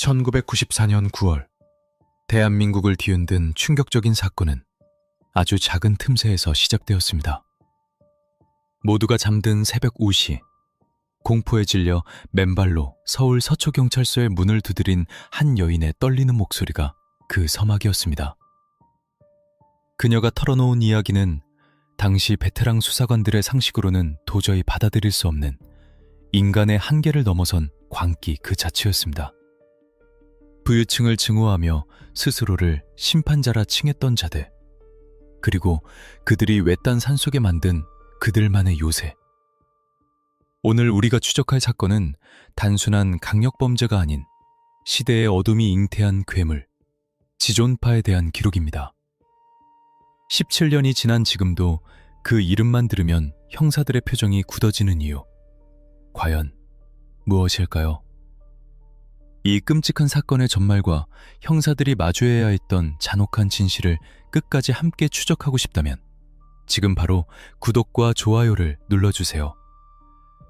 1994년 9월, 대한민국을 뒤흔든 충격적인 사건은 아주 작은 틈새에서 시작되었습니다. 모두가 잠든 새벽 5시, 공포에 질려 맨발로 서울 서초경찰서의 문을 두드린 한 여인의 떨리는 목소리가 그 서막이었습니다. 그녀가 털어놓은 이야기는 당시 베테랑 수사관들의 상식으로는 도저히 받아들일 수 없는 인간의 한계를 넘어선 광기 그 자체였습니다. 부유층을 증오하며 스스로를 심판자라 칭했던 자들, 그리고 그들이 외딴 산속에 만든 그들만의 요새. 오늘 우리가 추적할 사건은 단순한 강력범죄가 아닌 시대의 어둠이 잉태한 괴물, 지존파에 대한 기록입니다. 17년이 지난 지금도 그 이름만 들으면 형사들의 표정이 굳어지는 이유, 과연 무엇일까요? 이 끔찍한 사건의 전말과 형사들이 마주해야 했던 잔혹한 진실을 끝까지 함께 추적하고 싶다면 지금 바로 구독과 좋아요를 눌러주세요.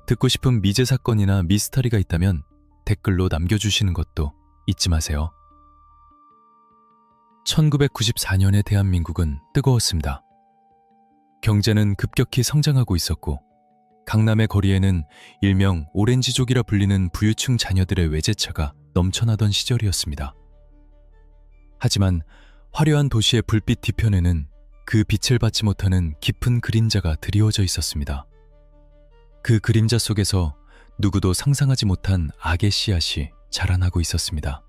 듣고 싶은 미제 사건이나 미스터리가 있다면 댓글로 남겨주시는 것도 잊지 마세요. 1994년의 대한민국은 뜨거웠습니다. 경제는 급격히 성장하고 있었고 강남의 거리에는 일명 오렌지족이라 불리는 부유층 자녀들의 외제차가 넘쳐나던 시절이었습니다. 하지만 화려한 도시의 불빛 뒤편에는 그 빛을 받지 못하는 깊은 그림자가 드리워져 있었습니다. 그 그림자 속에서 누구도 상상하지 못한 악의 씨앗이 자라나고 있었습니다.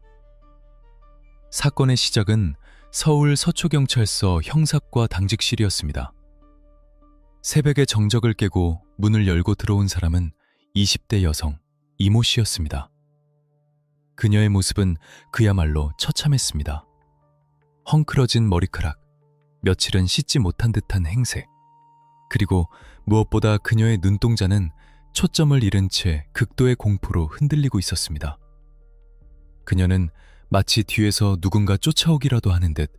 사건의 시작은 서울 서초경찰서 형사과 당직실이었습니다. 새벽의 정적을 깨고 문을 열고 들어온 사람은 20대 여성 이모 씨였습니다. 그녀의 모습은 그야말로 처참했습니다. 헝클어진 머리카락, 며칠은 씻지 못한 듯한 행세, 그리고 무엇보다 그녀의 눈동자는 초점을 잃은 채 극도의 공포로 흔들리고 있었습니다. 그녀는 마치 뒤에서 누군가 쫓아오기라도 하는 듯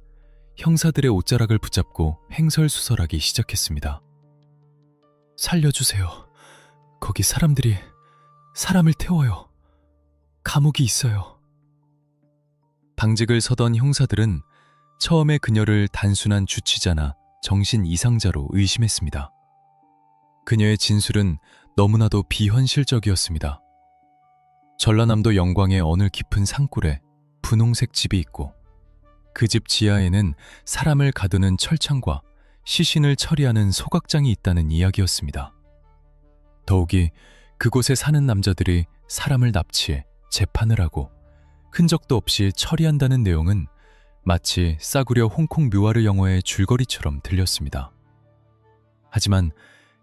형사들의 옷자락을 붙잡고 횡설수설하기 시작했습니다. 살려주세요. 거기 사람들이 사람을 태워요. 감옥이 있어요. 당직을 서던 형사들은 처음에 그녀를 단순한 주치자나 정신 이상자로 의심했습니다. 그녀의 진술은 너무나도 비현실적이었습니다. 전라남도 영광의 어느 깊은 산골에 분홍색 집이 있고 그 집 지하에는 사람을 가두는 철창과 시신을 처리하는 소각장이 있다는 이야기였습니다. 더욱이 그곳에 사는 남자들이 사람을 납치해 재판을 하고 흔적도 없이 처리한다는 내용은 마치 싸구려 홍콩 묘아르 영화의 줄거리처럼 들렸습니다. 하지만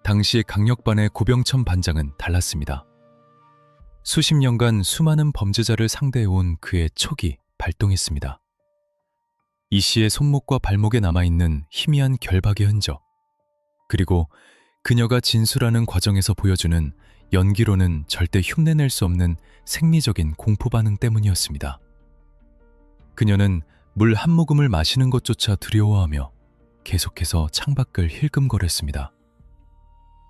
당시 강력반의 고병천 반장은 달랐습니다. 수십 년간 수많은 범죄자를 상대해온 그의 촉이 발동했습니다. 이 씨의 손목과 발목에 남아있는 희미한 결박의 흔적, 그리고 그녀가 진술하는 과정에서 보여주는 연기로는 절대 흉내낼 수 없는 생리적인 공포 반응 때문이었습니다. 그녀는 물 한 모금을 마시는 것조차 두려워하며 계속해서 창밖을 힐끔거렸습니다.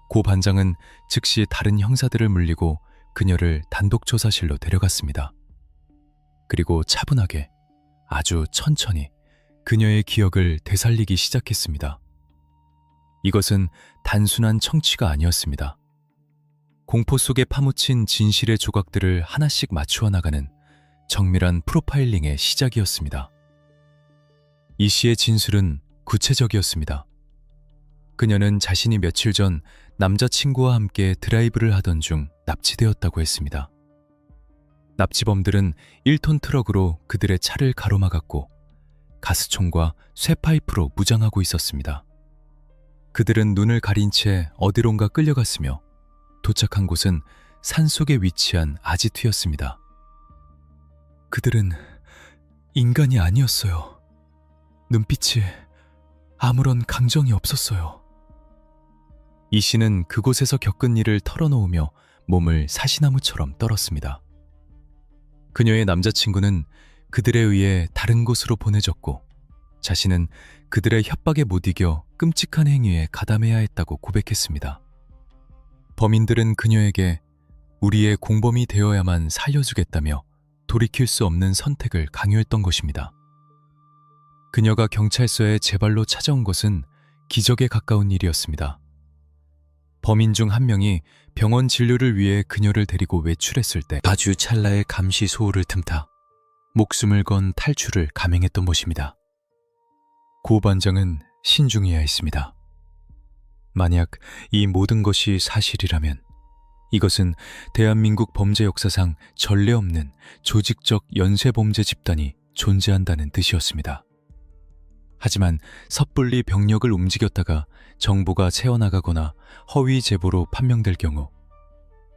고 반장은 즉시 다른 형사들을 물리고 그녀를 단독 조사실로 데려갔습니다. 그리고 차분하게, 아주 천천히 그녀의 기억을 되살리기 시작했습니다. 이것은 단순한 청취가 아니었습니다. 공포 속에 파묻힌 진실의 조각들을 하나씩 맞추어 나가는 정밀한 프로파일링의 시작이었습니다. 이 씨의 진술은 구체적이었습니다. 그녀는 자신이 며칠 전 남자친구와 함께 드라이브를 하던 중 납치되었다고 했습니다. 납치범들은 1톤 트럭으로 그들의 차를 가로막았고 가스총과 쇠파이프로 무장하고 있었습니다. 그들은 눈을 가린 채 어디론가 끌려갔으며 도착한 곳은 산속에 위치한 아지트였습니다. 그들은 인간이 아니었어요. 눈빛이 아무런 감정이 없었어요. 이 씨는 그곳에서 겪은 일을 털어놓으며 몸을 사시나무처럼 떨었습니다. 그녀의 남자친구는 그들에 의해 다른 곳으로 보내졌고 자신은 그들의 협박에 못 이겨 끔찍한 행위에 가담해야 했다고 고백했습니다. 범인들은 그녀에게 우리의 공범이 되어야만 살려주겠다며 돌이킬 수 없는 선택을 강요했던 것입니다. 그녀가 경찰서에 제 발로 찾아온 것은 기적에 가까운 일이었습니다. 범인 중 한 명이 병원 진료를 위해 그녀를 데리고 외출했을 때 아주 찰나의 감시 소홀을 틈타 목숨을 건 탈출을 감행했던 것입니다. 고 반장은 신중해야 했습니다. 만약 이 모든 것이 사실이라면 이것은 대한민국 범죄 역사상 전례 없는 조직적 연쇄범죄 집단이 존재한다는 뜻이었습니다. 하지만 섣불리 병력을 움직였다가 정보가 새어나가거나 허위 제보로 판명될 경우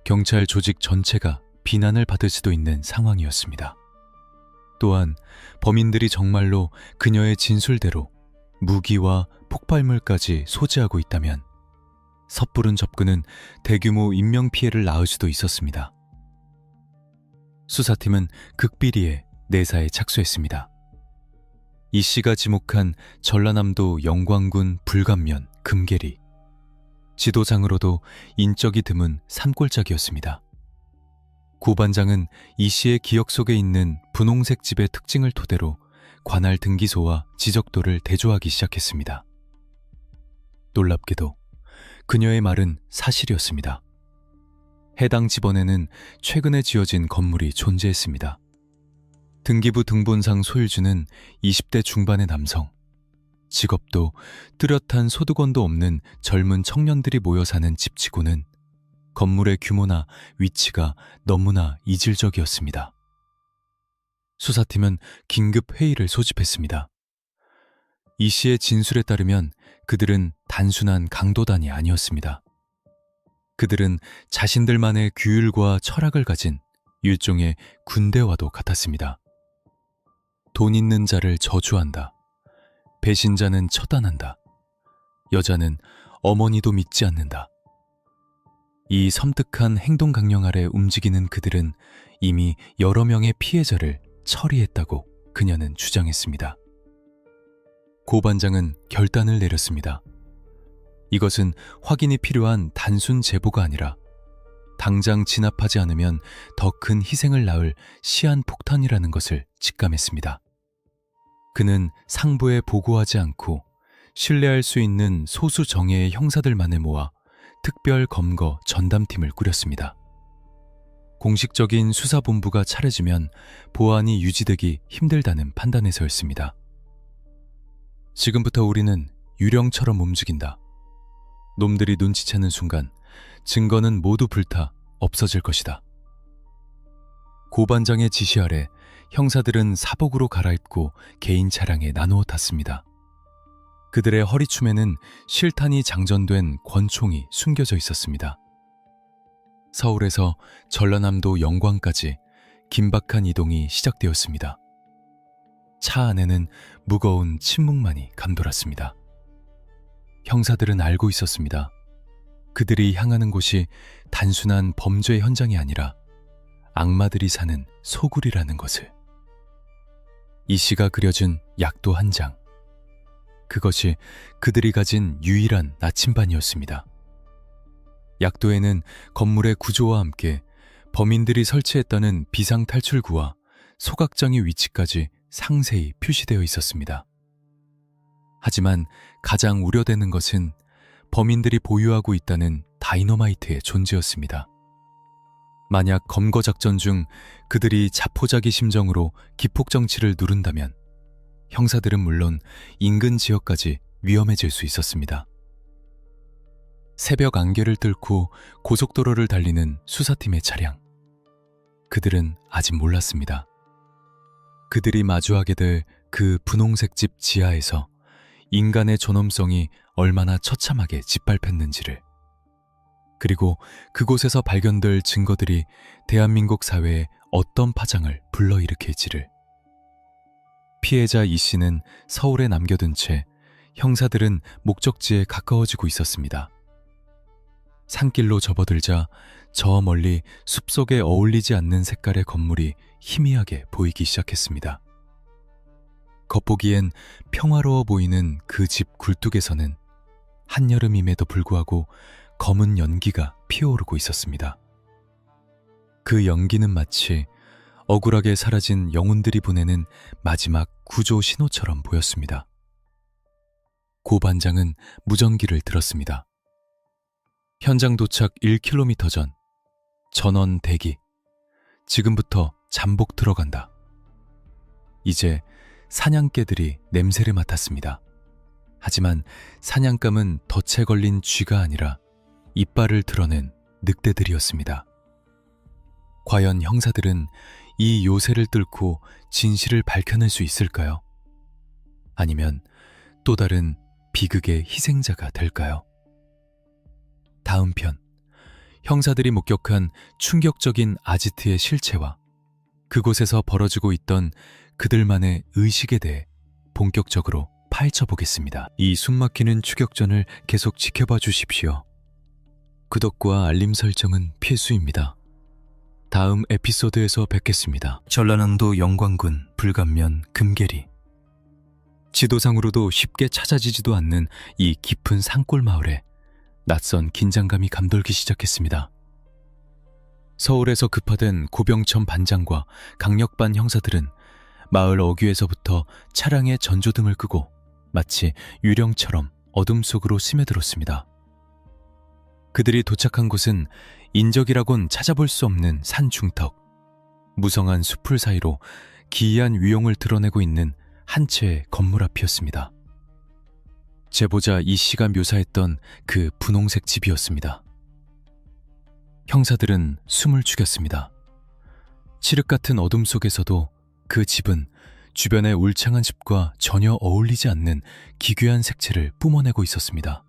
경찰 조직 전체가 비난을 받을 수도 있는 상황이었습니다. 또한 범인들이 정말로 그녀의 진술대로 무기와 폭발물까지 소지하고 있다면 섣부른 접근은 대규모 인명피해를 낳을 수도 있었습니다. 수사팀은 극비리에 내사에 착수했습니다. 이 씨가 지목한 전라남도 영광군 불감면 금계리. 지도상으로도 인적이 드문 산골짜기였습니다. 고 반장은 이 씨의 기억 속에 있는 분홍색 집의 특징을 토대로 관할 등기소와 지적도를 대조하기 시작했습니다. 놀랍게도 그녀의 말은 사실이었습니다. 해당 집원에는 최근에 지어진 건물이 존재했습니다. 등기부 등본상 소유주는 20대 중반의 남성, 직업도 뚜렷한 소득원도 없는 젊은 청년들이 모여 사는 집치고는 건물의 규모나 위치가 너무나 이질적이었습니다. 수사팀은 긴급 회의를 소집했습니다. 이 씨의 진술에 따르면 그들은 단순한 강도단이 아니었습니다. 그들은 자신들만의 규율과 철학을 가진 일종의 군대와도 같았습니다. 돈 있는 자를 저주한다. 배신자는 처단한다. 여자는 어머니도 믿지 않는다. 이 섬뜩한 행동 강령 아래 움직이는 그들은 이미 여러 명의 피해자를 처리했다고 그녀는 주장했습니다. 고 반장은 결단을 내렸습니다. 이것은 확인이 필요한 단순 제보가 아니라 당장 진압하지 않으면 더 큰 희생을 낳을 시한폭탄이라는 것을 직감했습니다. 그는 상부에 보고하지 않고 신뢰할 수 있는 소수 정예의 형사들만을 모아 특별 검거 전담팀을 꾸렸습니다. 공식적인 수사본부가 차려지면 보안이 유지되기 힘들다는 판단에서였습니다. 지금부터 우리는 유령처럼 움직인다. 놈들이 눈치채는 순간 증거는 모두 불타 없어질 것이다. 고 반장의 지시 아래 형사들은 사복으로 갈아입고 개인 차량에 나누어 탔습니다. 그들의 허리춤에는 실탄이 장전된 권총이 숨겨져 있었습니다. 서울에서 전라남도 영광까지 긴박한 이동이 시작되었습니다. 차 안에는 무거운 침묵만이 감돌았습니다. 형사들은 알고 있었습니다. 그들이 향하는 곳이 단순한 범죄 현장이 아니라 악마들이 사는 소굴이라는 것을. 이 씨가 그려준 약도 한 장. 그것이 그들이 가진 유일한 나침반이었습니다. 약도에는 건물의 구조와 함께 범인들이 설치했다는 비상탈출구와 소각장의 위치까지 상세히 표시되어 있었습니다. 하지만 가장 우려되는 것은 범인들이 보유하고 있다는 다이너마이트의 존재였습니다. 만약 검거 작전 중 그들이 자포자기 심정으로 기폭정치를 누른다면 형사들은 물론 인근 지역까지 위험해질 수 있었습니다. 새벽 안개를 뚫고 고속도로를 달리는 수사팀의 차량. 그들은 아직 몰랐습니다. 그들이 마주하게 될 그 분홍색 집 지하에서 인간의 존엄성이 얼마나 처참하게 짓밟혔는지를, 그리고 그곳에서 발견될 증거들이 대한민국 사회에 어떤 파장을 불러일으킬지를. 피해자 이 씨는 서울에 남겨둔 채 형사들은 목적지에 가까워지고 있었습니다. 산길로 접어들자 저 멀리 숲속에 어울리지 않는 색깔의 건물이 희미하게 보이기 시작했습니다. 겉보기엔 평화로워 보이는 그 집 굴뚝에서는 한여름임에도 불구하고 검은 연기가 피어오르고 있었습니다. 그 연기는 마치 억울하게 사라진 영혼들이 보내는 마지막 구조 신호처럼 보였습니다. 고 반장은 무전기를 들었습니다. 현장 도착 1km 전, 전원 대기. 지금부터 잠복 들어간다. 이제 사냥개들이 냄새를 맡았습니다. 하지만 사냥감은 덫에 걸린 쥐가 아니라 이빨을 드러낸 늑대들이었습니다. 과연 형사들은 이 요새를 뚫고 진실을 밝혀낼 수 있을까요? 아니면 또 다른 비극의 희생자가 될까요? 다음 편, 형사들이 목격한 충격적인 아지트의 실체와 그곳에서 벌어지고 있던 그들만의 의식에 대해 본격적으로 파헤쳐 보겠습니다. 이 숨막히는 추격전을 계속 지켜봐 주십시오. 구독과 알림 설정은 필수입니다. 다음 에피소드에서 뵙겠습니다. 전라남도 영광군 불감면 금계리. 지도상으로도 쉽게 찾아지지도 않는 이 깊은 산골 마을에 낯선 긴장감이 감돌기 시작했습니다. 서울에서 급파된 고병천 반장과 강력반 형사들은 마을 어귀에서부터 차량의 전조등을 끄고 마치 유령처럼 어둠 속으로 스며들었습니다. 그들이 도착한 곳은 인적이라곤 찾아볼 수 없는 산 중턱, 무성한 숲풀 사이로 기이한 위용을 드러내고 있는 한 채의 건물 앞이었습니다. 제보자 이 씨가 묘사했던 그 분홍색 집이었습니다. 형사들은 숨을 죽였습니다. 칠흑 같은 어둠 속에서도 그 집은 주변의 울창한 숲과 전혀 어울리지 않는 기괴한 색채를 뿜어내고 있었습니다.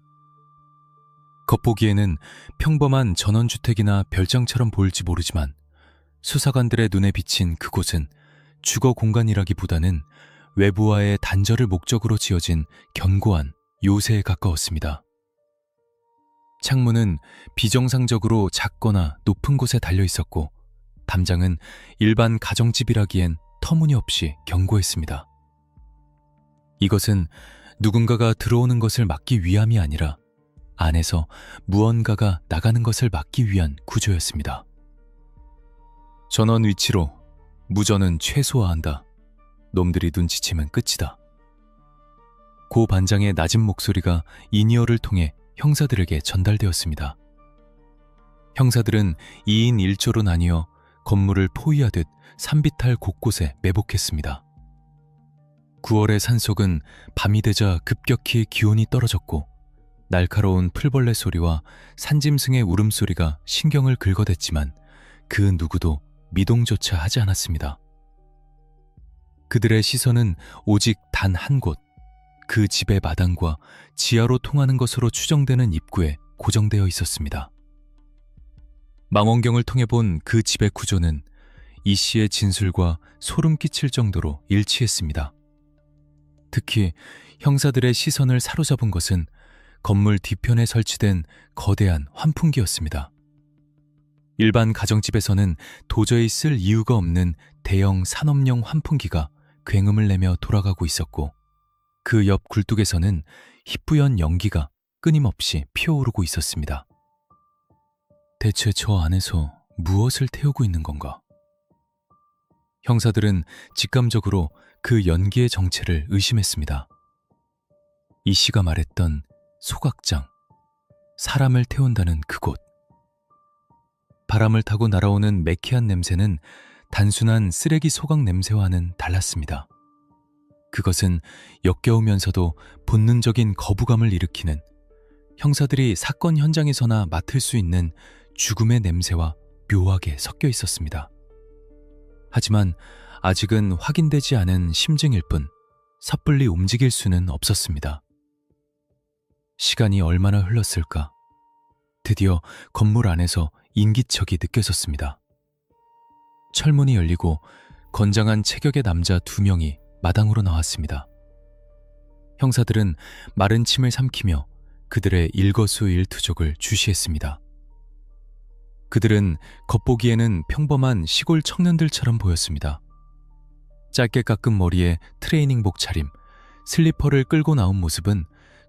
겉보기에는 평범한 전원주택이나 별장처럼 보일지 모르지만 수사관들의 눈에 비친 그곳은 주거 공간이라기보다는 외부와의 단절을 목적으로 지어진 견고한 요새에 가까웠습니다. 창문은 비정상적으로 작거나 높은 곳에 달려 있었고 담장은 일반 가정집이라기엔 터무니없이 견고했습니다. 이것은 누군가가 들어오는 것을 막기 위함이 아니라 안에서 무언가가 나가는 것을 막기 위한 구조였습니다. 전원 위치로 무전은 최소화한다. 놈들이 눈치채면 끝이다. 고 반장의 낮은 목소리가 인이어를 통해 형사들에게 전달되었습니다. 형사들은 2인 1조로 나뉘어 건물을 포위하듯 산비탈 곳곳에 매복했습니다. 9월의 산속은 밤이 되자 급격히 기온이 떨어졌고 날카로운 풀벌레 소리와 산짐승의 울음소리가 신경을 긁어댔지만 그 누구도 미동조차 하지 않았습니다. 그들의 시선은 오직 단 한 곳, 그 집의 마당과 지하로 통하는 것으로 추정되는 입구에 고정되어 있었습니다. 망원경을 통해 본 그 집의 구조는 이 씨의 진술과 소름 끼칠 정도로 일치했습니다. 특히 형사들의 시선을 사로잡은 것은 건물 뒤편에 설치된 거대한 환풍기였습니다. 일반 가정집에서는 도저히 쓸 이유가 없는 대형 산업용 환풍기가 굉음을 내며 돌아가고 있었고 그 옆 굴뚝에서는 희뿌연 연기가 끊임없이 피어오르고 있었습니다. 대체 저 안에서 무엇을 태우고 있는 건가? 형사들은 직감적으로 그 연기의 정체를 의심했습니다. 이 씨가 말했던 소각장, 사람을 태운다는 그곳. 바람을 타고 날아오는 매캐한 냄새는 단순한 쓰레기 소각 냄새와는 달랐습니다. 그것은 역겨우면서도 본능적인 거부감을 일으키는 형사들이 사건 현장에서나 맡을 수 있는 죽음의 냄새와 묘하게 섞여 있었습니다. 하지만 아직은 확인되지 않은 심증일 뿐 섣불리 움직일 수는 없었습니다. 시간이 얼마나 흘렀을까? 드디어 건물 안에서 인기척이 느껴졌습니다. 철문이 열리고 건장한 체격의 남자 2명이 마당으로 나왔습니다. 형사들은 마른 침을 삼키며 그들의 일거수일투족을 주시했습니다. 그들은 겉보기에는 평범한 시골 청년들처럼 보였습니다. 짧게 깎은 머리에 트레이닝복 차림, 슬리퍼를 끌고 나온 모습은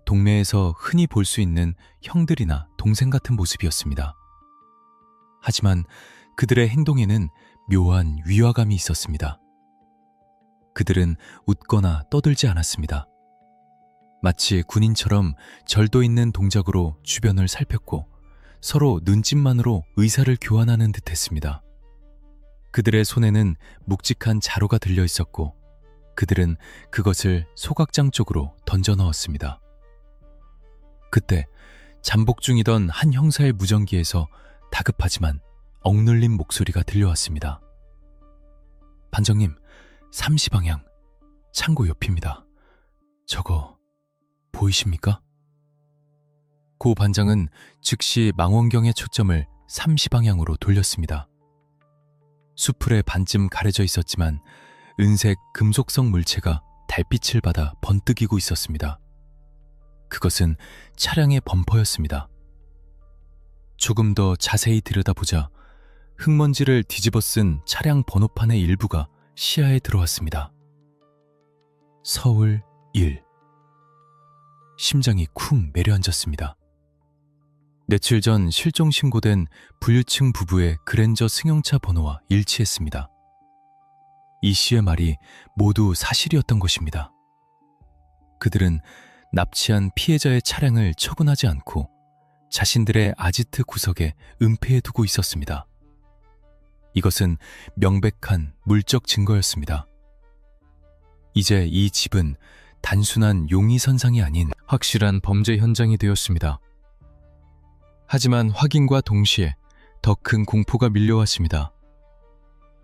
동네에서 흔히 볼 수 있는 형들이나 동생 같은 모습이었습니다. 하지만 그들의 행동에는 묘한 위화감이 있었습니다. 그들은 웃거나 떠들지 않았습니다. 마치 군인처럼 절도 있는 동작으로 주변을 살폈고 서로 눈짓만으로 의사를 교환하는 듯 했습니다. 그들의 손에는 묵직한 자루가 들려 있었고 그들은 그것을 소각장 쪽으로 던져 넣었습니다. 그때 잠복 중이던 한 형사의 무전기에서 다급하지만 억눌린 목소리가 들려왔습니다. 반장님, 3시 방향, 창고 옆입니다. 저거 보이십니까? 고 반장은 즉시 망원경의 초점을 3시 방향으로 돌렸습니다. 수풀에 반쯤 가려져 있었지만 은색 금속성 물체가 달빛을 받아 번뜩이고 있었습니다. 그것은 차량의 범퍼였습니다. 조금 더 자세히 들여다보자 흙먼지를 뒤집어 쓴 차량 번호판의 일부가 시야에 들어왔습니다. 서울 1. 심장이 쿵 내려앉았습니다. 며칠 전 실종 신고된 부유층 부부의 그랜저 승용차 번호와 일치했습니다. 이 씨의 말이 모두 사실이었던 것입니다. 그들은 납치한 피해자의 차량을 처분하지 않고 자신들의 아지트 구석에 은폐해 두고 있었습니다. 이것은 명백한 물적 증거였습니다. 이제 이 집은 단순한 용의선상이 아닌 확실한 범죄 현장이 되었습니다. 하지만 확인과 동시에 더 큰 공포가 밀려왔습니다.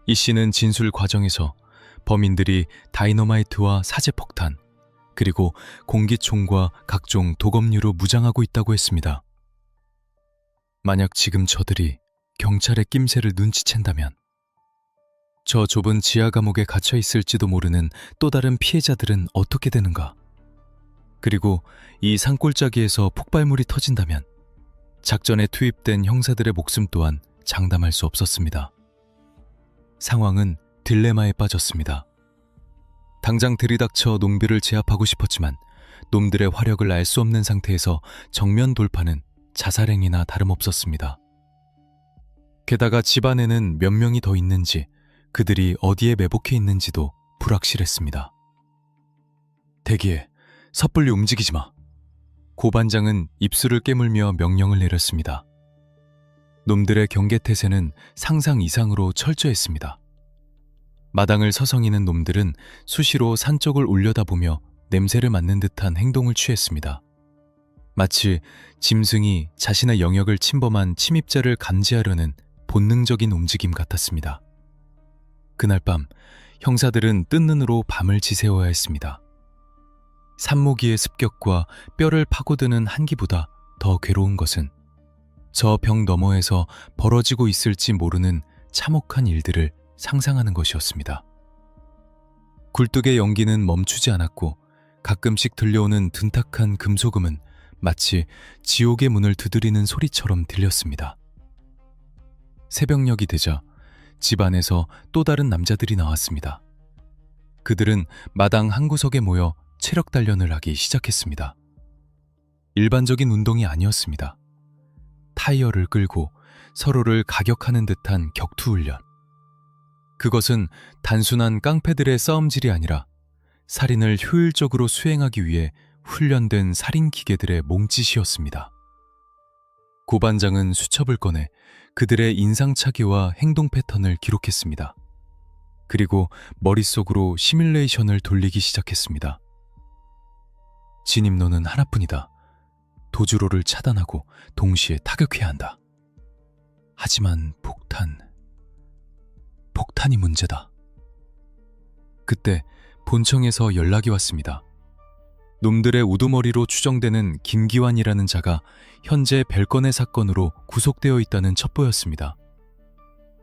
이 씨는 진술 과정에서 범인들이 다이너마이트와 사제폭탄, 그리고 공기총과 각종 도검류로 무장하고 있다고 했습니다. 만약 지금 저들이 경찰의 낌새를 눈치챈다면 저 좁은 지하 감옥에 갇혀 있을지도 모르는 또 다른 피해자들은 어떻게 되는가? 그리고 이 산골짜기에서 폭발물이 터진다면 작전에 투입된 형사들의 목숨 또한 장담할 수 없었습니다. 상황은 딜레마에 빠졌습니다. 당장 들이닥쳐 놈들을 제압하고 싶었지만 놈들의 화력을 알 수 없는 상태에서 정면 돌파는 자살행위나 다름없었습니다. 게다가 집 안에는 몇 명이 더 있는지 그들이 어디에 매복해 있는지도 불확실했습니다. 대기해, 섣불리 움직이지 마. 고 반장은 입술을 깨물며 명령을 내렸습니다. 놈들의 경계태세는 상상 이상으로 철저했습니다. 마당을 서성이는 놈들은 수시로 산 쪽을 올려다보며 냄새를 맡는 듯한 행동을 취했습니다. 마치 짐승이 자신의 영역을 침범한 침입자를 감지하려는 본능적인 움직임 같았습니다. 그날 밤 형사들은 뜬 눈으로 밤을 지새워야 했습니다. 산모기의 습격과 뼈를 파고드는 한기보다 더 괴로운 것은 저 벽 너머에서 벌어지고 있을지 모르는 참혹한 일들을 상상하는 것이었습니다. 굴뚝의 연기는 멈추지 않았고 가끔씩 들려오는 둔탁한 금소금은 마치 지옥의 문을 두드리는 소리처럼 들렸습니다. 새벽녘이 되자 집 안에서 또 다른 남자들이 나왔습니다. 그들은 마당 한 구석에 모여 체력 단련을 하기 시작했습니다. 일반적인 운동이 아니었습니다. 타이어를 끌고 서로를 가격하는 듯한 격투훈련. 그것은 단순한 깡패들의 싸움질이 아니라 살인을 효율적으로 수행하기 위해 훈련된 살인 기계들의 몸짓이었습니다. 고 반장은 수첩을 꺼내 그들의 인상착의와 행동 패턴을 기록했습니다. 그리고 머릿속으로 시뮬레이션을 돌리기 시작했습니다. 진입로는 하나뿐이다. 도주로를 차단하고 동시에 타격해야 한다. 하지만 폭탄이 문제다. 그때 본청에서 연락이 왔습니다. 놈들의 우두머리로 추정되는 김기환이라는 자가 현재 별건의 사건으로 구속되어 있다는 첩보였습니다.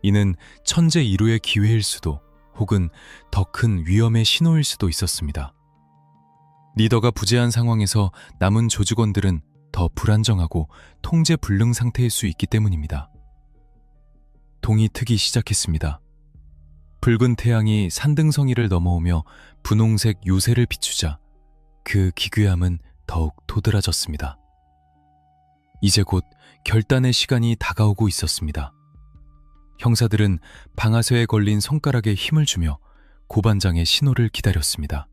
이는 천재 일우의 기회일 수도 혹은 더 큰 위험의 신호일 수도 있었습니다. 리더가 부재한 상황에서 남은 조직원들은 더 불안정하고 통제 불능 상태일 수 있기 때문입니다. 동이 트기 시작했습니다. 붉은 태양이 산등성이를 넘어오며 분홍색 요새를 비추자 그 기괴함은 더욱 도드라졌습니다. 이제 곧 결단의 시간이 다가오고 있었습니다. 형사들은 방아쇠에 걸린 손가락에 힘을 주며 고반장의 신호를 기다렸습니다.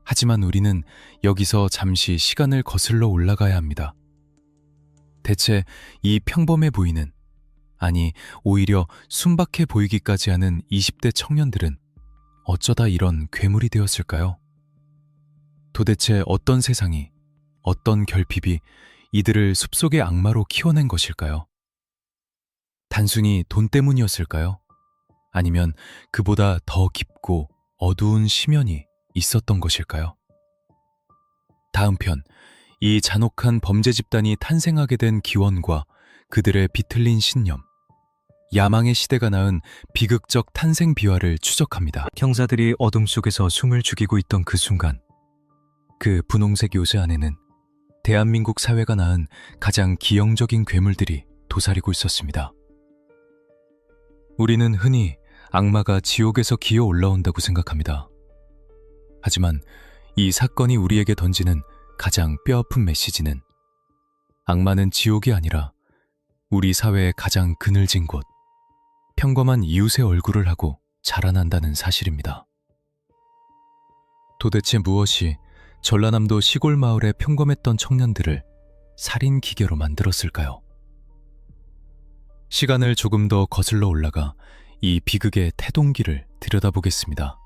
하지만 우리는 여기서 잠시 시간을 거슬러 올라가야 합니다. 대체 이 평범해 보이는, 아니 오히려 순박해 보이기까지 하는 20대 청년들은 어쩌다 이런 괴물이 되었을까요? 도대체 어떤 세상이, 어떤 결핍이 이들을 숲속의 악마로 키워낸 것일까요? 단순히 돈 때문이었을까요? 아니면 그보다 더 깊고 어두운 심연이 있었던 것일까요? 다음 편, 이 잔혹한 범죄 집단이 탄생하게 된 기원과 그들의 비틀린 신념, 야망의 시대가 낳은 비극적 탄생 비화를 추적합니다. 형사들이 어둠 속에서 숨을 죽이고 있던 그 순간, 그 분홍색 요새 안에는 대한민국 사회가 낳은 가장 기형적인 괴물들이 도사리고 있었습니다. 우리는 흔히 악마가 지옥에서 기어 올라온다고 생각합니다. 하지만 이 사건이 우리에게 던지는 가장 뼈아픈 메시지는 악마는 지옥이 아니라 우리 사회의 가장 그늘진 곳, 평범한 이웃의 얼굴을 하고 자라난다는 사실입니다. 도대체 무엇이 전라남도 시골 마을의 평범했던 청년들을 살인 기계로 만들었을까요? 시간을 조금 더 거슬러 올라가 이 비극의 태동기를 들여다보겠습니다.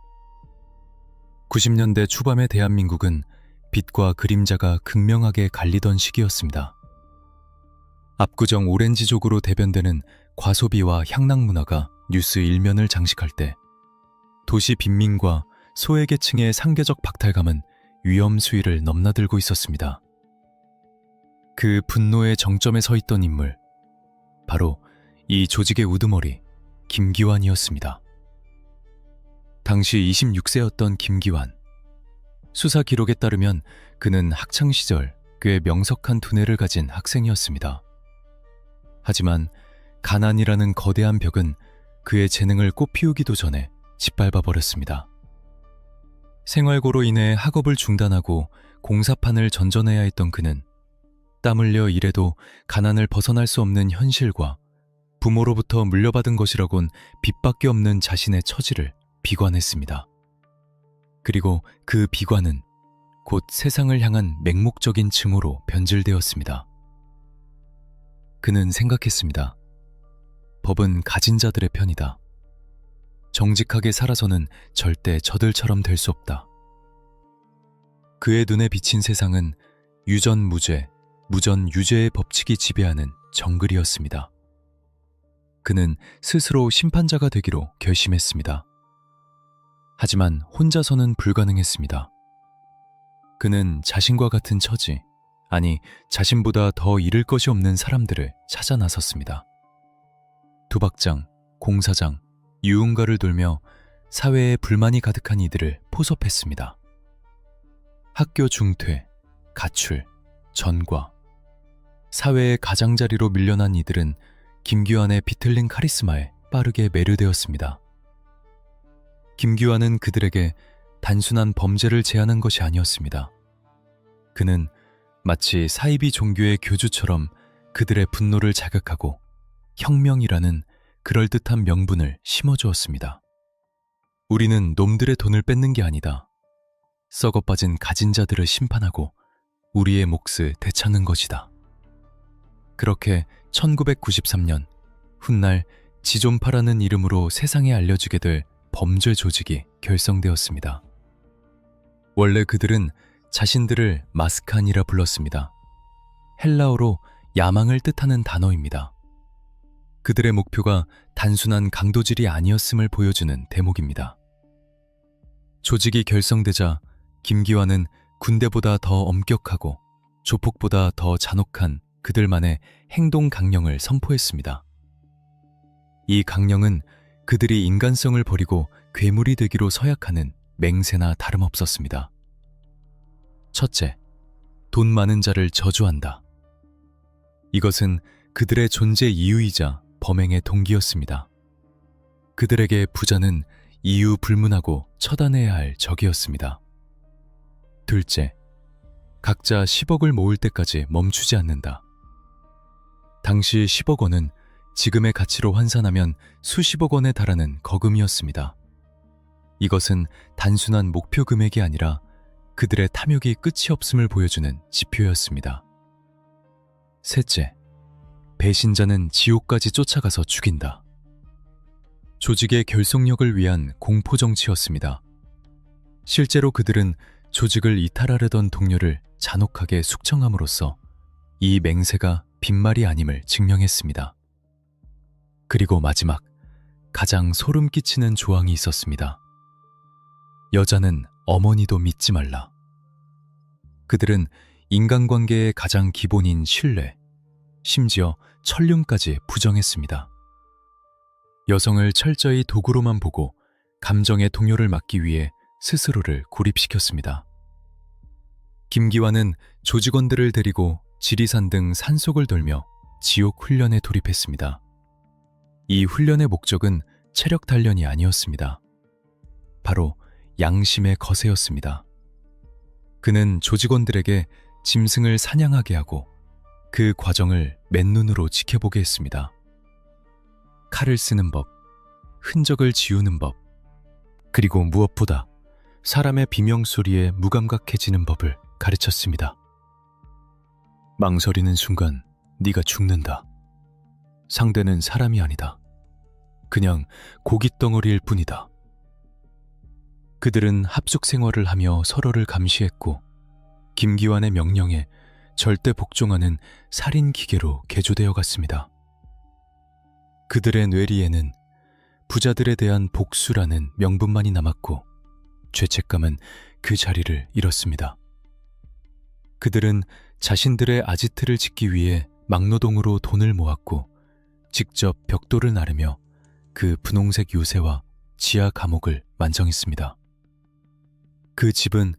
90년대 초반의 대한민국은 빛과 그림자가 극명하게 갈리던 시기였습니다. 압구정 오렌지족으로 대변되는 과소비와 향락 문화가 뉴스 일면을 장식할 때 도시 빈민과 소외계층의 상대적 박탈감은 위험 수위를 넘나들고 있었습니다. 그 분노의 정점에 서 있던 인물, 바로 이 조직의 우두머리 김기환이었습니다. 당시 26세였던 김기환. 수사 기록에 따르면 그는 학창시절 꽤 명석한 두뇌를 가진 학생이었습니다. 하지만 가난이라는 거대한 벽은 그의 재능을 꽃피우기도 전에 짓밟아 버렸습니다. 생활고로 인해 학업을 중단하고 공사판을 전전해야 했던 그는 땀 흘려 일해도 가난을 벗어날 수 없는 현실과 부모로부터 물려받은 것이라곤 빚밖에 없는 자신의 처지를 비관했습니다. 그리고 그 비관은 곧 세상을 향한 맹목적인 증오로 변질되었습니다. 그는 생각했습니다. 법은 가진 자들의 편이다. 정직하게 살아서는 절대 저들처럼 될 수 없다. 그의 눈에 비친 세상은 유전무죄, 무전유죄의 법칙이 지배하는 정글이었습니다. 그는 스스로 심판자가 되기로 결심했습니다. 하지만 혼자서는 불가능했습니다. 그는 자신과 같은 처지, 아니 자신보다 더 잃을 것이 없는 사람들을 찾아 나섰습니다. 도박장, 공사장, 유흥가를 돌며 사회에 불만이 가득한 이들을 포섭했습니다. 학교 중퇴, 가출, 전과, 사회의 가장자리로 밀려난 이들은 김기환의 비틀린 카리스마에 빠르게 매료되었습니다. 김기환은 그들에게 단순한 범죄를 제안한 것이 아니었습니다. 그는 마치 사이비 종교의 교주처럼 그들의 분노를 자극하고 혁명이라는 그럴듯한 명분을 심어주었습니다. 우리는 놈들의 돈을 뺏는 게 아니다. 썩어빠진 가진 자들을 심판하고 우리의 몫을 되찾는 것이다. 그렇게 1993년 훗날 지존파라는 이름으로 세상에 알려지게 될 범죄 조직이 결성되었습니다. 원래 그들은 자신들을 마스칸이라 불렀습니다. 헬라어로 야망을 뜻하는 단어입니다. 그들의 목표가 단순한 강도질이 아니었음을 보여주는 대목입니다. 조직이 결성되자 김기환은 군대보다 더 엄격하고 조폭보다 더 잔혹한 그들만의 행동 강령을 선포했습니다. 이 강령은 그들이 인간성을 버리고 괴물이 되기로 서약하는 맹세나 다름없었습니다. 첫째, 돈 많은 자를 저주한다. 이것은 그들의 존재 이유이자 범행의 동기였습니다. 그들에게 부자는 이유 불문하고 처단해야 할 적이었습니다. 둘째, 각자 10억을 모을 때까지 멈추지 않는다. 당시 10억 원은 지금의 가치로 환산하면 수십억 원에 달하는 거금이었습니다. 이것은 단순한 목표 금액이 아니라 그들의 탐욕이 끝이 없음을 보여주는 지표였습니다. 셋째, 배신자는 지옥까지 쫓아가서 죽인다. 조직의 결속력을 위한 공포정치였습니다. 실제로 그들은 조직을 이탈하려던 동료를 잔혹하게 숙청함으로써 이 맹세가 빈말이 아님을 증명했습니다. 그리고 마지막, 가장 소름 끼치는 조항이 있었습니다. 여자는 어머니도 믿지 말라. 그들은 인간관계의 가장 기본인 신뢰, 심지어 천륜까지 부정했습니다. 여성을 철저히 도구로만 보고 감정의 동요를 막기 위해 스스로를 고립시켰습니다. 김기환은 조직원들을 데리고 지리산 등 산속을 돌며 지옥 훈련에 돌입했습니다. 이 훈련의 목적은 체력 단련이 아니었습니다. 바로 양심의 거세였습니다. 그는 조직원들에게 짐승을 사냥하게 하고 그 과정을 맨눈으로 지켜보게 했습니다. 칼을 쓰는 법, 흔적을 지우는 법, 그리고 무엇보다 사람의 비명소리에 무감각해지는 법을 가르쳤습니다. 망설이는 순간 네가 죽는다. 상대는 사람이 아니다. 그냥 고깃덩어리일 뿐이다. 그들은 합숙 생활을 하며 서로를 감시했고 김기환의 명령에 절대 복종하는 살인 기계로 개조되어 갔습니다. 그들의 뇌리에는 부자들에 대한 복수라는 명분만이 남았고 죄책감은 그 자리를 잃었습니다. 그들은 자신들의 아지트를 짓기 위해 막노동으로 돈을 모았고 직접 벽돌을 나르며 그 분홍색 요새와 지하 감옥을 완성했습니다. 그 집은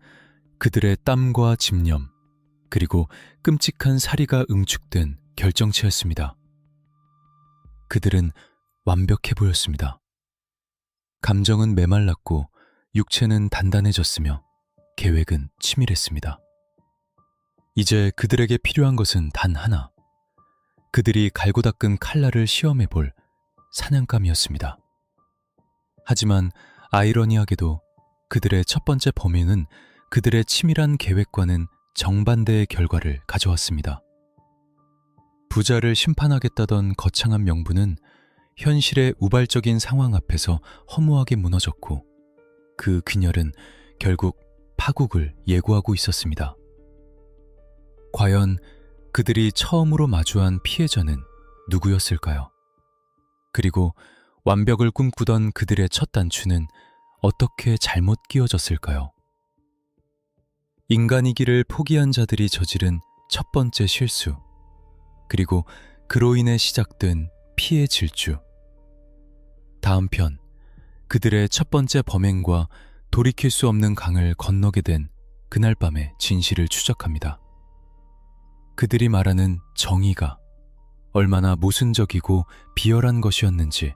그들의 땀과 집념, 그리고 끔찍한 사리가 응축된 결정체였습니다. 그들은 완벽해 보였습니다. 감정은 메말랐고 육체는 단단해졌으며 계획은 치밀했습니다. 이제 그들에게 필요한 것은 단 하나, 그들이 갈고 닦은 칼날을 시험해 볼 사냥감이었습니다. 하지만 아이러니하게도 그들의 첫 번째 범행은 그들의 치밀한 계획과는 정반대의 결과를 가져왔습니다. 부자를 심판하겠다던 거창한 명분은 현실의 우발적인 상황 앞에서 허무하게 무너졌고 그 균열은 결국 파국을 예고하고 있었습니다. 과연 그들이 처음으로 마주한 피해자는 누구였을까요? 그리고 완벽을 꿈꾸던 그들의 첫 단추는 어떻게 잘못 끼워졌을까요? 인간이기를 포기한 자들이 저지른 첫 번째 실수, 그리고 그로 인해 시작된 피해 질주. 다음 편, 그들의 첫 번째 범행과 돌이킬 수 없는 강을 건너게 된 그날 밤의 진실을 추적합니다. 그들이 말하는 정의가 얼마나 모순적이고 비열한 것이었는지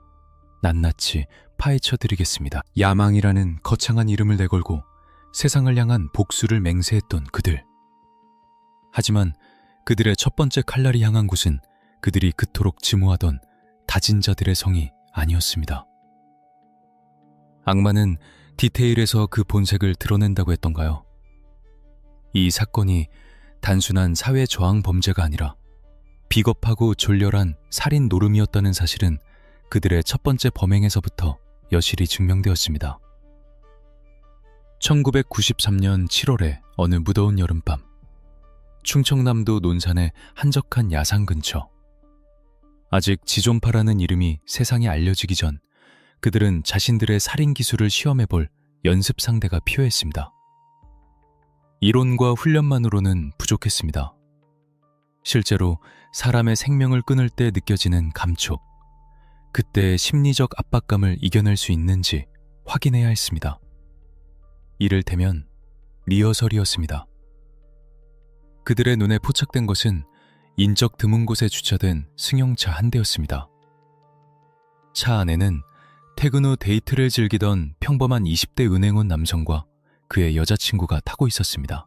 낱낱이 파헤쳐드리겠습니다. 야망이라는 거창한 이름을 내걸고 세상을 향한 복수를 맹세했던 그들. 하지만 그들의 첫 번째 칼날이 향한 곳은 그들이 그토록 증오하던 다진 자들의 성이 아니었습니다. 악마는 디테일에서 그 본색을 드러낸다고 했던가요? 이 사건이 단순한 사회 저항 범죄가 아니라 비겁하고 졸렬한 살인 노름이었다는 사실은 그들의 첫 번째 범행에서부터 여실히 증명되었습니다. 1993년 7월의 어느 무더운 여름밤, 충청남도 논산의 한적한 야산 근처. 아직 지존파라는 이름이 세상에 알려지기 전 그들은 자신들의 살인 기술을 시험해볼 연습 상대가 필요했습니다. 이론과 훈련만으로는 부족했습니다. 실제로 사람의 생명을 끊을 때 느껴지는 감촉, 그때의 심리적 압박감을 이겨낼 수 있는지 확인해야 했습니다. 이를테면 리허설이었습니다. 그들의 눈에 포착된 것은 인적 드문 곳에 주차된 승용차 한 대였습니다. 차 안에는 퇴근 후 데이트를 즐기던 평범한 20대 은행원 남성과 그의 여자친구가 타고 있었습니다.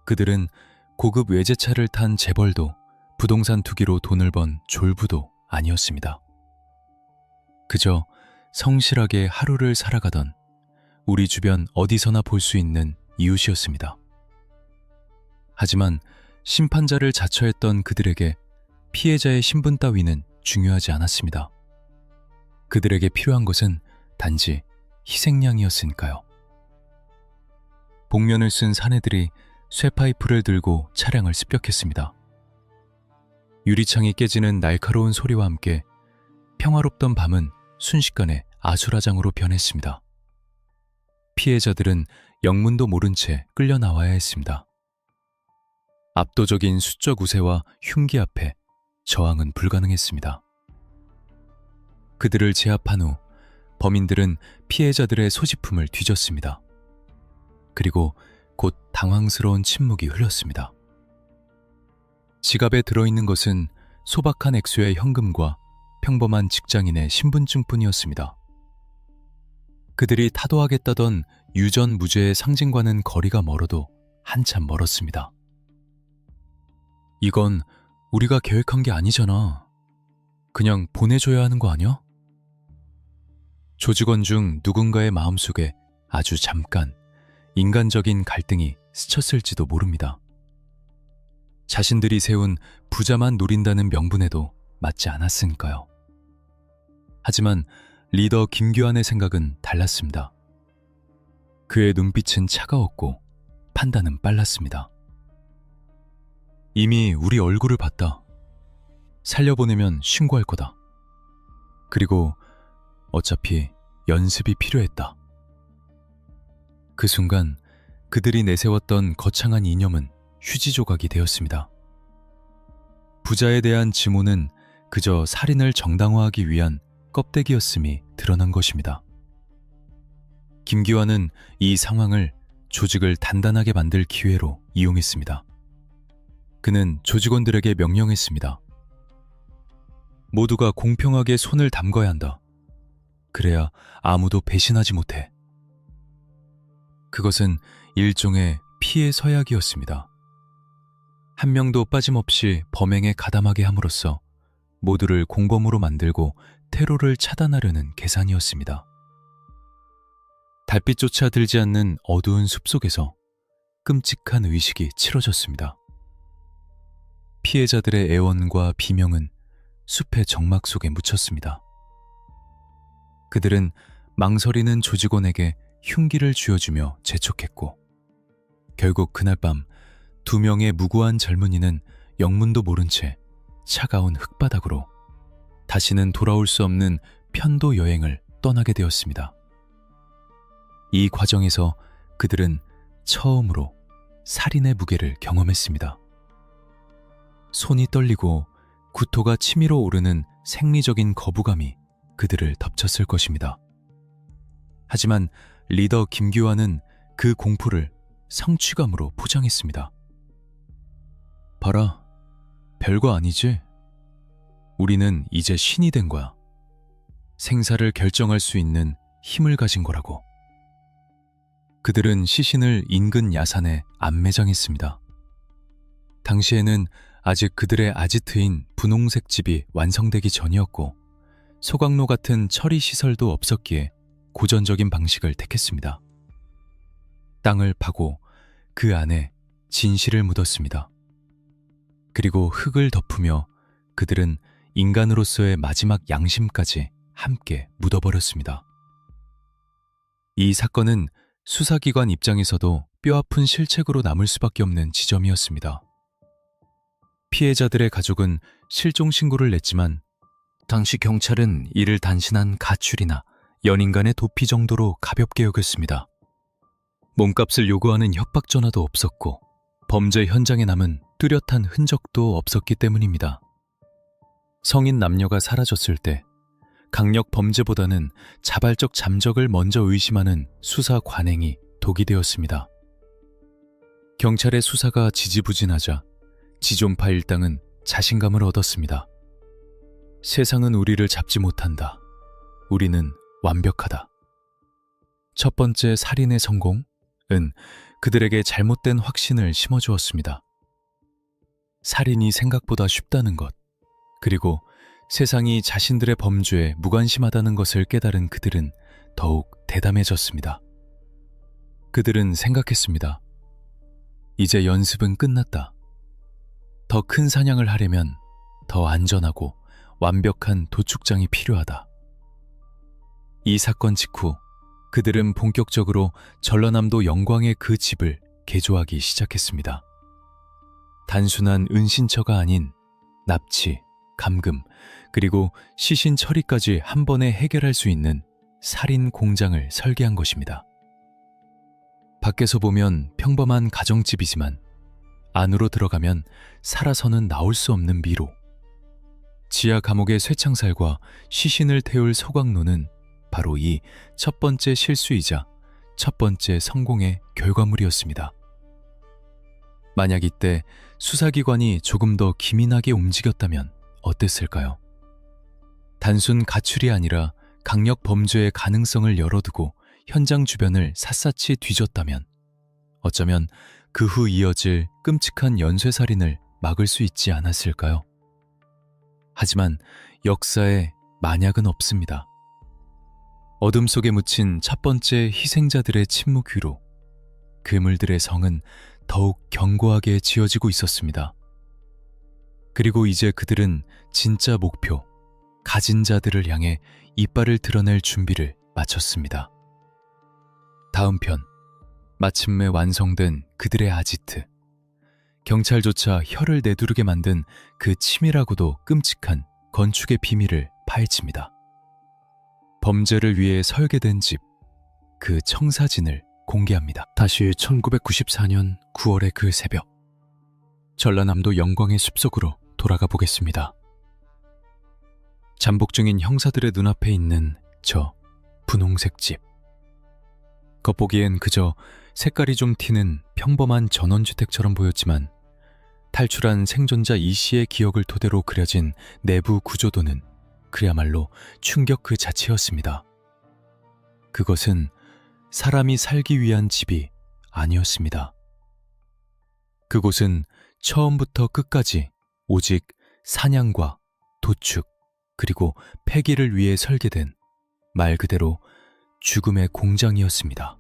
그들은 고급 외제차를 탄 재벌도 부동산 투기로 돈을 번 졸부도 아니었습니다. 그저 성실하게 하루를 살아가던 우리 주변 어디서나 볼 수 있는 이웃이었습니다. 하지만 심판자를 자처했던 그들에게 피해자의 신분 따위는 중요하지 않았습니다. 그들에게 필요한 것은 단지 희생양이었으니까요. 복면을 쓴 사내들이 쇠파이프를 들고 차량을 습격했습니다. 유리창이 깨지는 날카로운 소리와 함께 평화롭던 밤은 순식간에 아수라장으로 변했습니다. 피해자들은 영문도 모른 채 끌려 나와야 했습니다. 압도적인 수적 우세와 흉기 앞에 저항은 불가능했습니다. 그들을 제압한 후 범인들은 피해자들의 소지품을 뒤졌습니다. 그리고 곧 당황스러운 침묵이 흘렀습니다. 지갑에 들어있는 것은 소박한 액수의 현금과 평범한 직장인의 신분증뿐이었습니다. 그들이 타도하겠다던 유전 무죄의 상징과는 거리가 멀어도 한참 멀었습니다. 이건 우리가 계획한 게 아니잖아. 그냥 보내줘야 하는 거 아니야? 조직원 중 누군가의 마음속에 아주 잠깐 인간적인 갈등이 스쳤을지도 모릅니다. 자신들이 세운 부자만 노린다는 명분에도 맞지 않았으니까요. 하지만 리더 김규환의 생각은 달랐습니다. 그의 눈빛은 차가웠고 판단은 빨랐습니다. 이미 우리 얼굴을 봤다. 살려보내면 신고할 거다. 그리고 어차피 연습이 필요했다. 그 순간 그들이 내세웠던 거창한 이념은 휴지 조각이 되었습니다. 부자에 대한 증오는 그저 살인을 정당화하기 위한 껍데기였음이 드러난 것입니다. 김기환은 이 상황을 조직을 단단하게 만들 기회로 이용했습니다. 그는 조직원들에게 명령했습니다. 모두가 공평하게 손을 담궈야 한다. 그래야 아무도 배신하지 못해. 그것은 일종의 피해 서약이었습니다. 한 명도 빠짐없이 범행에 가담하게 함으로써 모두를 공범으로 만들고 테러를 차단하려는 계산이었습니다. 달빛조차 들지 않는 어두운 숲속에서 끔찍한 의식이 치러졌습니다. 피해자들의 애원과 비명은 숲의 정막 속에 묻혔습니다. 그들은 망설이는 조직원에게 흉기를 쥐어주며 재촉했고 결국 그날 밤 2명의 무고한 젊은이는 영문도 모른 채 차가운 흙바닥으로 다시는 돌아올 수 없는 편도 여행을 떠나게 되었습니다. 이 과정에서 그들은 처음으로 살인의 무게를 경험했습니다. 손이 떨리고 구토가 치밀어 오르는 생리적인 거부감이 그들을 덮쳤을 것입니다. 하지만 리더 김규환은 그 공포를 성취감으로 포장했습니다. 봐라, 별거 아니지? 우리는 이제 신이 된 거야. 생사를 결정할 수 있는 힘을 가진 거라고. 그들은 시신을 인근 야산에 안매장했습니다. 당시에는 아직 그들의 아지트인 분홍색 집이 완성되기 전이었고 소각로 같은 처리 시설도 없었기에 고전적인 방식을 택했습니다. 땅을 파고 그 안에 진실을 묻었습니다. 그리고 흙을 덮으며 그들은 인간으로서의 마지막 양심까지 함께 묻어버렸습니다. 이 사건은 수사기관 입장에서도 뼈아픈 실책으로 남을 수밖에 없는 지점이었습니다. 피해자들의 가족은 실종 신고를 냈지만 당시 경찰은 이를 단순한 가출이나 연인 간의 도피 정도로 가볍게 여겼습니다. 몸값을 요구하는 협박 전화도 없었고 범죄 현장에 남은 뚜렷한 흔적도 없었기 때문입니다. 성인 남녀가 사라졌을 때 강력 범죄보다는 자발적 잠적을 먼저 의심하는 수사 관행이 독이 되었습니다. 경찰의 수사가 지지부진하자 지존파 일당은 자신감을 얻었습니다. 세상은 우리를 잡지 못한다. 우리는 완벽하다. 첫 번째 살인의 성공은 그들에게 잘못된 확신을 심어주었습니다. 살인이 생각보다 쉽다는 것, 그리고 세상이 자신들의 범죄에 무관심하다는 것을 깨달은 그들은 더욱 대담해졌습니다. 그들은 생각했습니다. 이제 연습은 끝났다. 더 큰 사냥을 하려면 더 안전하고 완벽한 도축장이 필요하다. 이 사건 직후 그들은 본격적으로 전라남도 영광의 그 집을 개조하기 시작했습니다. 단순한 은신처가 아닌 납치, 감금, 그리고 시신 처리까지 한 번에 해결할 수 있는 살인 공장을 설계한 것입니다. 밖에서 보면 평범한 가정집이지만 안으로 들어가면 살아서는 나올 수 없는 미로. 지하 감옥의 쇠창살과 시신을 태울 소각로는 바로 이 첫 번째 실수이자 첫 번째 성공의 결과물이었습니다. 만약 이때 수사기관이 조금 더 기민하게 움직였다면 어땠을까요? 단순 가출이 아니라 강력 범죄의 가능성을 열어두고 현장 주변을 샅샅이 뒤졌다면 어쩌면 그 후 이어질 끔찍한 연쇄살인을 막을 수 있지 않았을까요? 하지만 역사에 만약은 없습니다. 어둠 속에 묻힌 첫 번째 희생자들의 침묵 위로 그물들의 성은 더욱 견고하게 지어지고 있었습니다. 그리고 이제 그들은 진짜 목표, 가진 자들을 향해 이빨을 드러낼 준비를 마쳤습니다. 다음 편, 마침내 완성된 그들의 아지트. 경찰조차 혀를 내두르게 만든 그 치밀하고도 끔찍한 건축의 비밀을 파헤칩니다. 범죄를 위해 설계된 집, 그 청사진을 공개합니다. 다시 1994년 9월의 그 새벽, 전라남도 영광의 숲속으로 돌아가 보겠습니다. 잠복 중인 형사들의 눈앞에 있는 저 분홍색 집. 겉보기엔 그저 색깔이 좀 튀는 평범한 전원주택처럼 보였지만 탈출한 생존자 이 씨의 기억을 토대로 그려진 내부 구조도는 그야말로 충격 그 자체였습니다. 그것은 사람이 살기 위한 집이 아니었습니다. 그곳은 처음부터 끝까지 오직 사냥과 도축 그리고 폐기를 위해 설계된 말 그대로 죽음의 공장이었습니다.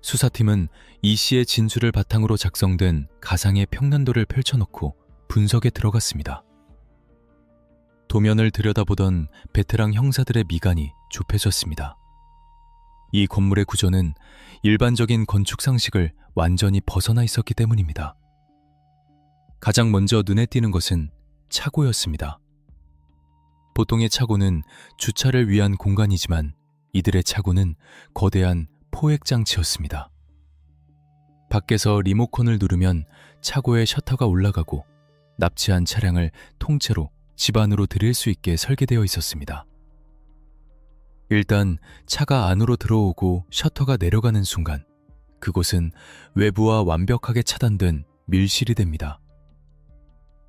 수사팀은 이 씨의 진술을 바탕으로 작성된 가상의 평난도를 펼쳐놓고 분석에 들어갔습니다. 도면을 들여다보던 베테랑 형사들의 미간이 좁혀졌습니다. 이 건물의 구조는 일반적인 건축 상식을 완전히 벗어나 있었기 때문입니다. 가장 먼저 눈에 띄는 것은 차고였습니다. 보통의 차고는 주차를 위한 공간이지만 이들의 차고는 거대한 포획장치였습니다. 밖에서 리모컨을 누르면 차고의 셔터가 올라가고 납치한 차량을 통째로 집 안으로 들일 수 있게 설계되어 있었습니다. 일단 차가 안으로 들어오고 셔터가 내려가는 순간 그곳은 외부와 완벽하게 차단된 밀실이 됩니다.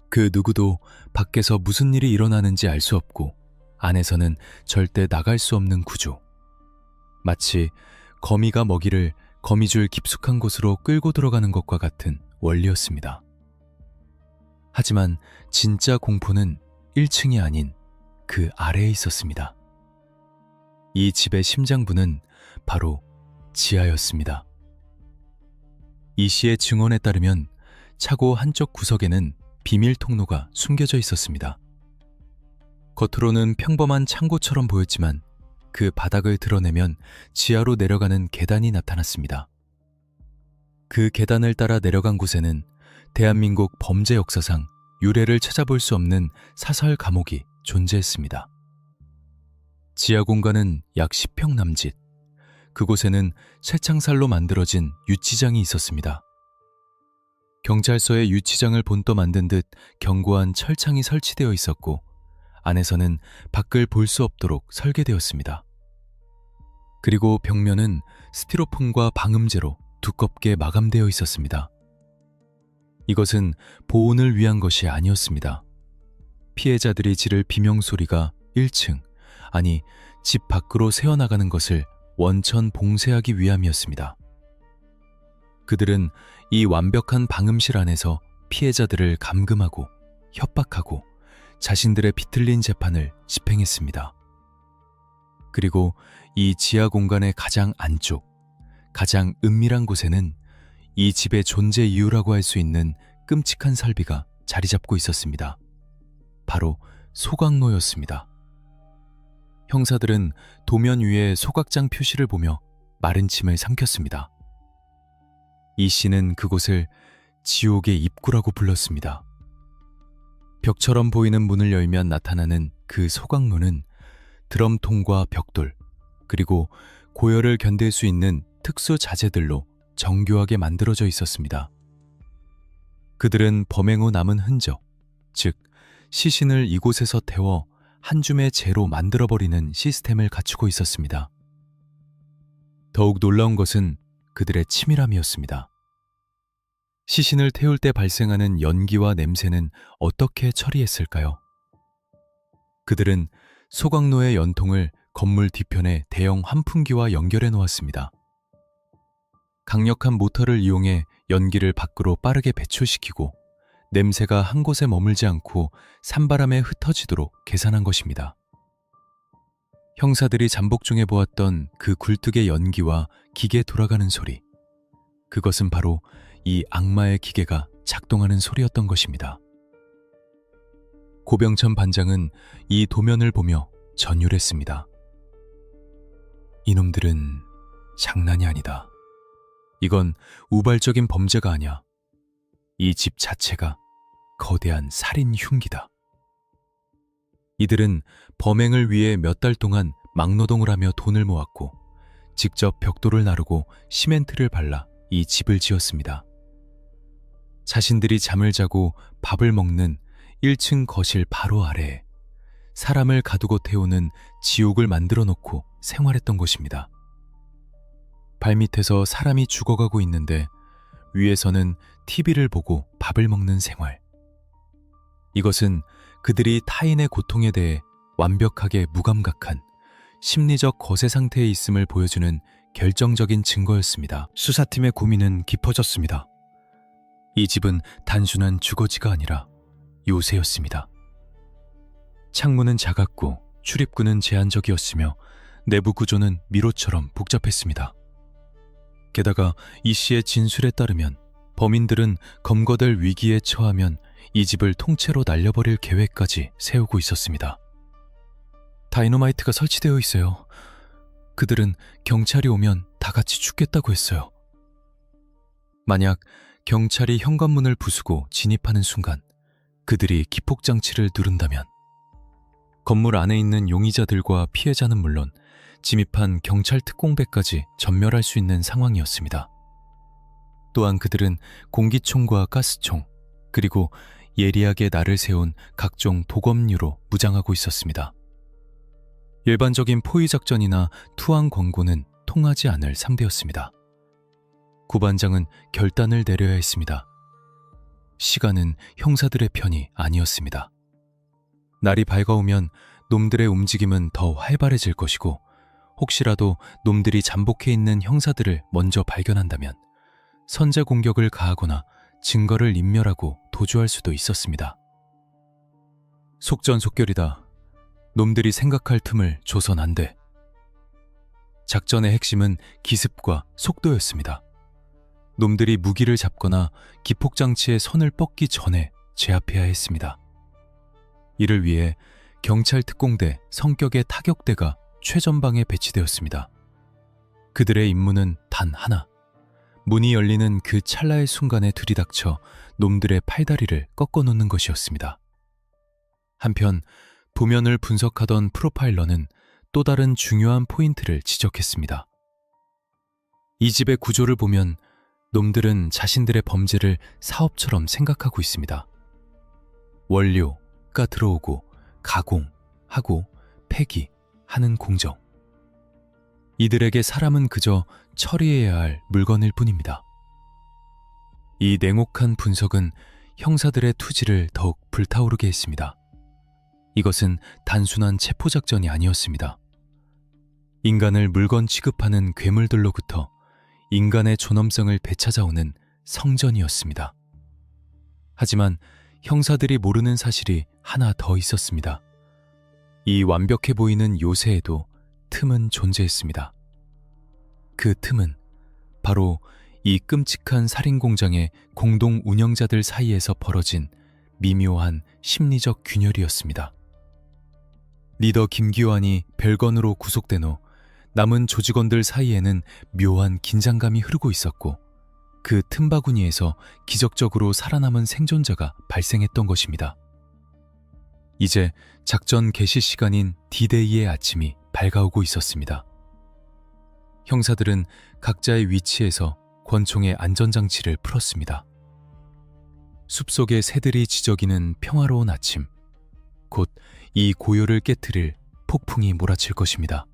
그 누구도 밖에서 무슨 일이 일어나는지 알 수 없고 안에서는 절대 나갈 수 없는 구조. 마치 거미가 먹이를 거미줄 깊숙한 곳으로 끌고 들어가는 것과 같은 원리였습니다. 하지만 진짜 공포는 1층이 아닌 그 아래에 있었습니다. 이 집의 심장부는 바로 지하였습니다. 이 씨의 증언에 따르면 차고 한쪽 구석에는 비밀 통로가 숨겨져 있었습니다. 겉으로는 평범한 창고처럼 보였지만 그 바닥을 드러내면 지하로 내려가는 계단이 나타났습니다. 그 계단을 따라 내려간 곳에는 대한민국 범죄 역사상 유례를 찾아볼 수 없는 사설 감옥이 존재했습니다. 지하 공간은 약 10평 남짓. 그곳에는 쇠창살로 만들어진 유치장이 있었습니다. 경찰서의 유치장을 본떠 만든 듯 견고한 철창이 설치되어 있었고 안에서는 밖을 볼 수 없도록 설계되었습니다. 그리고 벽면은 스티로폼과 방음제로 두껍게 마감되어 있었습니다. 이것은 보온을 위한 것이 아니었습니다. 피해자들이 지를 비명소리가 1층, 아니 집 밖으로 새어나가는 것을 원천 봉쇄하기 위함이었습니다. 그들은 이 완벽한 방음실 안에서 피해자들을 감금하고 협박하고 자신들의 비틀린 재판을 집행했습니다. 그리고 이 지하 공간의 가장 안쪽, 가장 은밀한 곳에는 이 집의 존재 이유라고 할 수 있는 끔찍한 설비가 자리 잡고 있었습니다. 바로 소각로였습니다. 형사들은 도면 위에 소각장 표시를 보며 마른 침을 삼켰습니다. 이 씨는 그곳을 지옥의 입구라고 불렀습니다. 벽처럼 보이는 문을 열면 나타나는 그 소각로는 드럼통과 벽돌, 그리고 고열을 견딜 수 있는 특수 자재들로 정교하게 만들어져 있었습니다. 그들은 범행 후 남은 흔적, 즉 시신을 이곳에서 태워 한 줌의 재로 만들어버리는 시스템을 갖추고 있었습니다. 더욱 놀라운 것은 그들의 치밀함이었습니다. 시신을 태울 때 발생하는 연기와 냄새는 어떻게 처리했을까요? 그들은 소각로의 연통을 건물 뒤편의 대형 환풍기와 연결해 놓았습니다. 강력한 모터를 이용해 연기를 밖으로 빠르게 배출시키고 냄새가 한 곳에 머물지 않고 산바람에 흩어지도록 계산한 것입니다. 형사들이 잠복 중에 보았던 그 굴뚝의 연기와 기계 돌아가는 소리, 그것은 바로 이 악마의 기계가 작동하는 소리였던 것입니다. 고병천 반장은 이 도면을 보며 전율했습니다. 이놈들은 장난이 아니다. 이건 우발적인 범죄가 아니야. 이 집 자체가 거대한 살인 흉기다. 이들은 범행을 위해 몇 달 동안 막노동을 하며 돈을 모았고 직접 벽돌을 나르고 시멘트를 발라 이 집을 지었습니다. 자신들이 잠을 자고 밥을 먹는 1층 거실 바로 아래에 사람을 가두고 태우는 지옥을 만들어 놓고 생활했던 곳입니다. 발밑에서 사람이 죽어가고 있는데 위에서는 TV를 보고 밥을 먹는 생활. 이것은 그들이 타인의 고통에 대해 완벽하게 무감각한 심리적 거세 상태에 있음을 보여주는 결정적인 증거였습니다. 수사팀의 고민은 깊어졌습니다. 이 집은 단순한 주거지가 아니라 요새였습니다. 창문은 작았고 출입구는 제한적이었으며 내부 구조는 미로처럼 복잡했습니다. 게다가 이 씨의 진술에 따르면 범인들은 검거될 위기에 처하면 이 집을 통째로 날려버릴 계획까지 세우고 있었습니다. 다이너마이트가 설치되어 있어요. 그들은 경찰이 오면 다 같이 죽겠다고 했어요. 만약 경찰이 현관문을 부수고 진입하는 순간 그들이 기폭장치를 누른다면 건물 안에 있는 용의자들과 피해자는 물론 침입한 경찰 특공대까지 전멸할 수 있는 상황이었습니다. 또한 그들은 공기총과 가스총, 그리고 예리하게 날을 세운 각종 도검류로 무장하고 있었습니다. 일반적인 포위 작전이나 투항 권고는 통하지 않을 상대였습니다. 구반장은 결단을 내려야 했습니다. 시간은 형사들의 편이 아니었습니다. 날이 밝아오면 놈들의 움직임은 더 활발해질 것이고 혹시라도 놈들이 잠복해 있는 형사들을 먼저 발견한다면 선제 공격을 가하거나 증거를 인멸하고 도주할 수도 있었습니다. 속전속결이다. 놈들이 생각할 틈을 줘선 안 돼. 작전의 핵심은 기습과 속도였습니다. 놈들이 무기를 잡거나 기폭장치의 선을 뻗기 전에 제압해야 했습니다. 이를 위해 경찰 특공대 성격의 타격대가 최전방에 배치되었습니다. 그들의 임무는 단 하나. 문이 열리는 그 찰나의 순간에 들이닥쳐 놈들의 팔다리를 꺾어놓는 것이었습니다. 한편 도면을 분석하던 프로파일러는 또 다른 중요한 포인트를 지적했습니다. 이 집의 구조를 보면 놈들은 자신들의 범죄를 사업처럼 생각하고 있습니다. 원료가 들어오고 가공하고 폐기하는 공정. 이들에게 사람은 그저 처리해야 할 물건일 뿐입니다. 이 냉혹한 분석은 형사들의 투지를 더욱 불타오르게 했습니다. 이것은 단순한 체포작전이 아니었습니다. 인간을 물건 취급하는 괴물들로부터 인간의 존엄성을 되찾아오는 성전이었습니다. 하지만 형사들이 모르는 사실이 하나 더 있었습니다. 이 완벽해 보이는 요새에도 틈은 존재했습니다. 그 틈은 바로 이 끔찍한 살인 공장의 공동 운영자들 사이에서 벌어진 미묘한 심리적 균열이었습니다. 리더 김기환이 별건으로 구속된 후 남은 조직원들 사이에는 묘한 긴장감이 흐르고 있었고, 그 틈바구니에서 기적적으로 살아남은 생존자가 발생했던 것입니다. 이제 작전 개시 시간인 D-Day의 아침이 밝아오고 있었습니다. 형사들은 각자의 위치에서 권총의 안전장치를 풀었습니다. 숲속의 새들이 지저귀는 평화로운 아침, 곧 이 고요를 깨트릴 폭풍이 몰아칠 것입니다.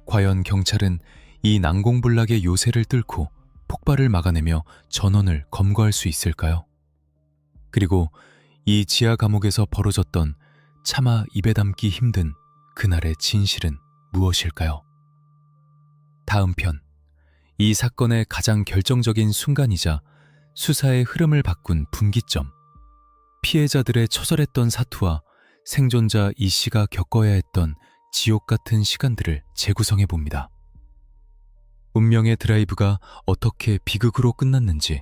과연 경찰은 이 난공불락의 요새를 뚫고 폭발을 막아내며 전원을 검거할 수 있을까요? 그리고 이 지하 감옥에서 벌어졌던 차마 입에 담기 힘든 그날의 진실은 무엇일까요? 다음 편, 이 사건의 가장 결정적인 순간이자 수사의 흐름을 바꾼 분기점, 피해자들의 처절했던 사투와 생존자 이 씨가 겪어야 했던 지옥 같은 시간들을 재구성해봅니다. 운명의 드라이브가 어떻게 비극으로 끝났는지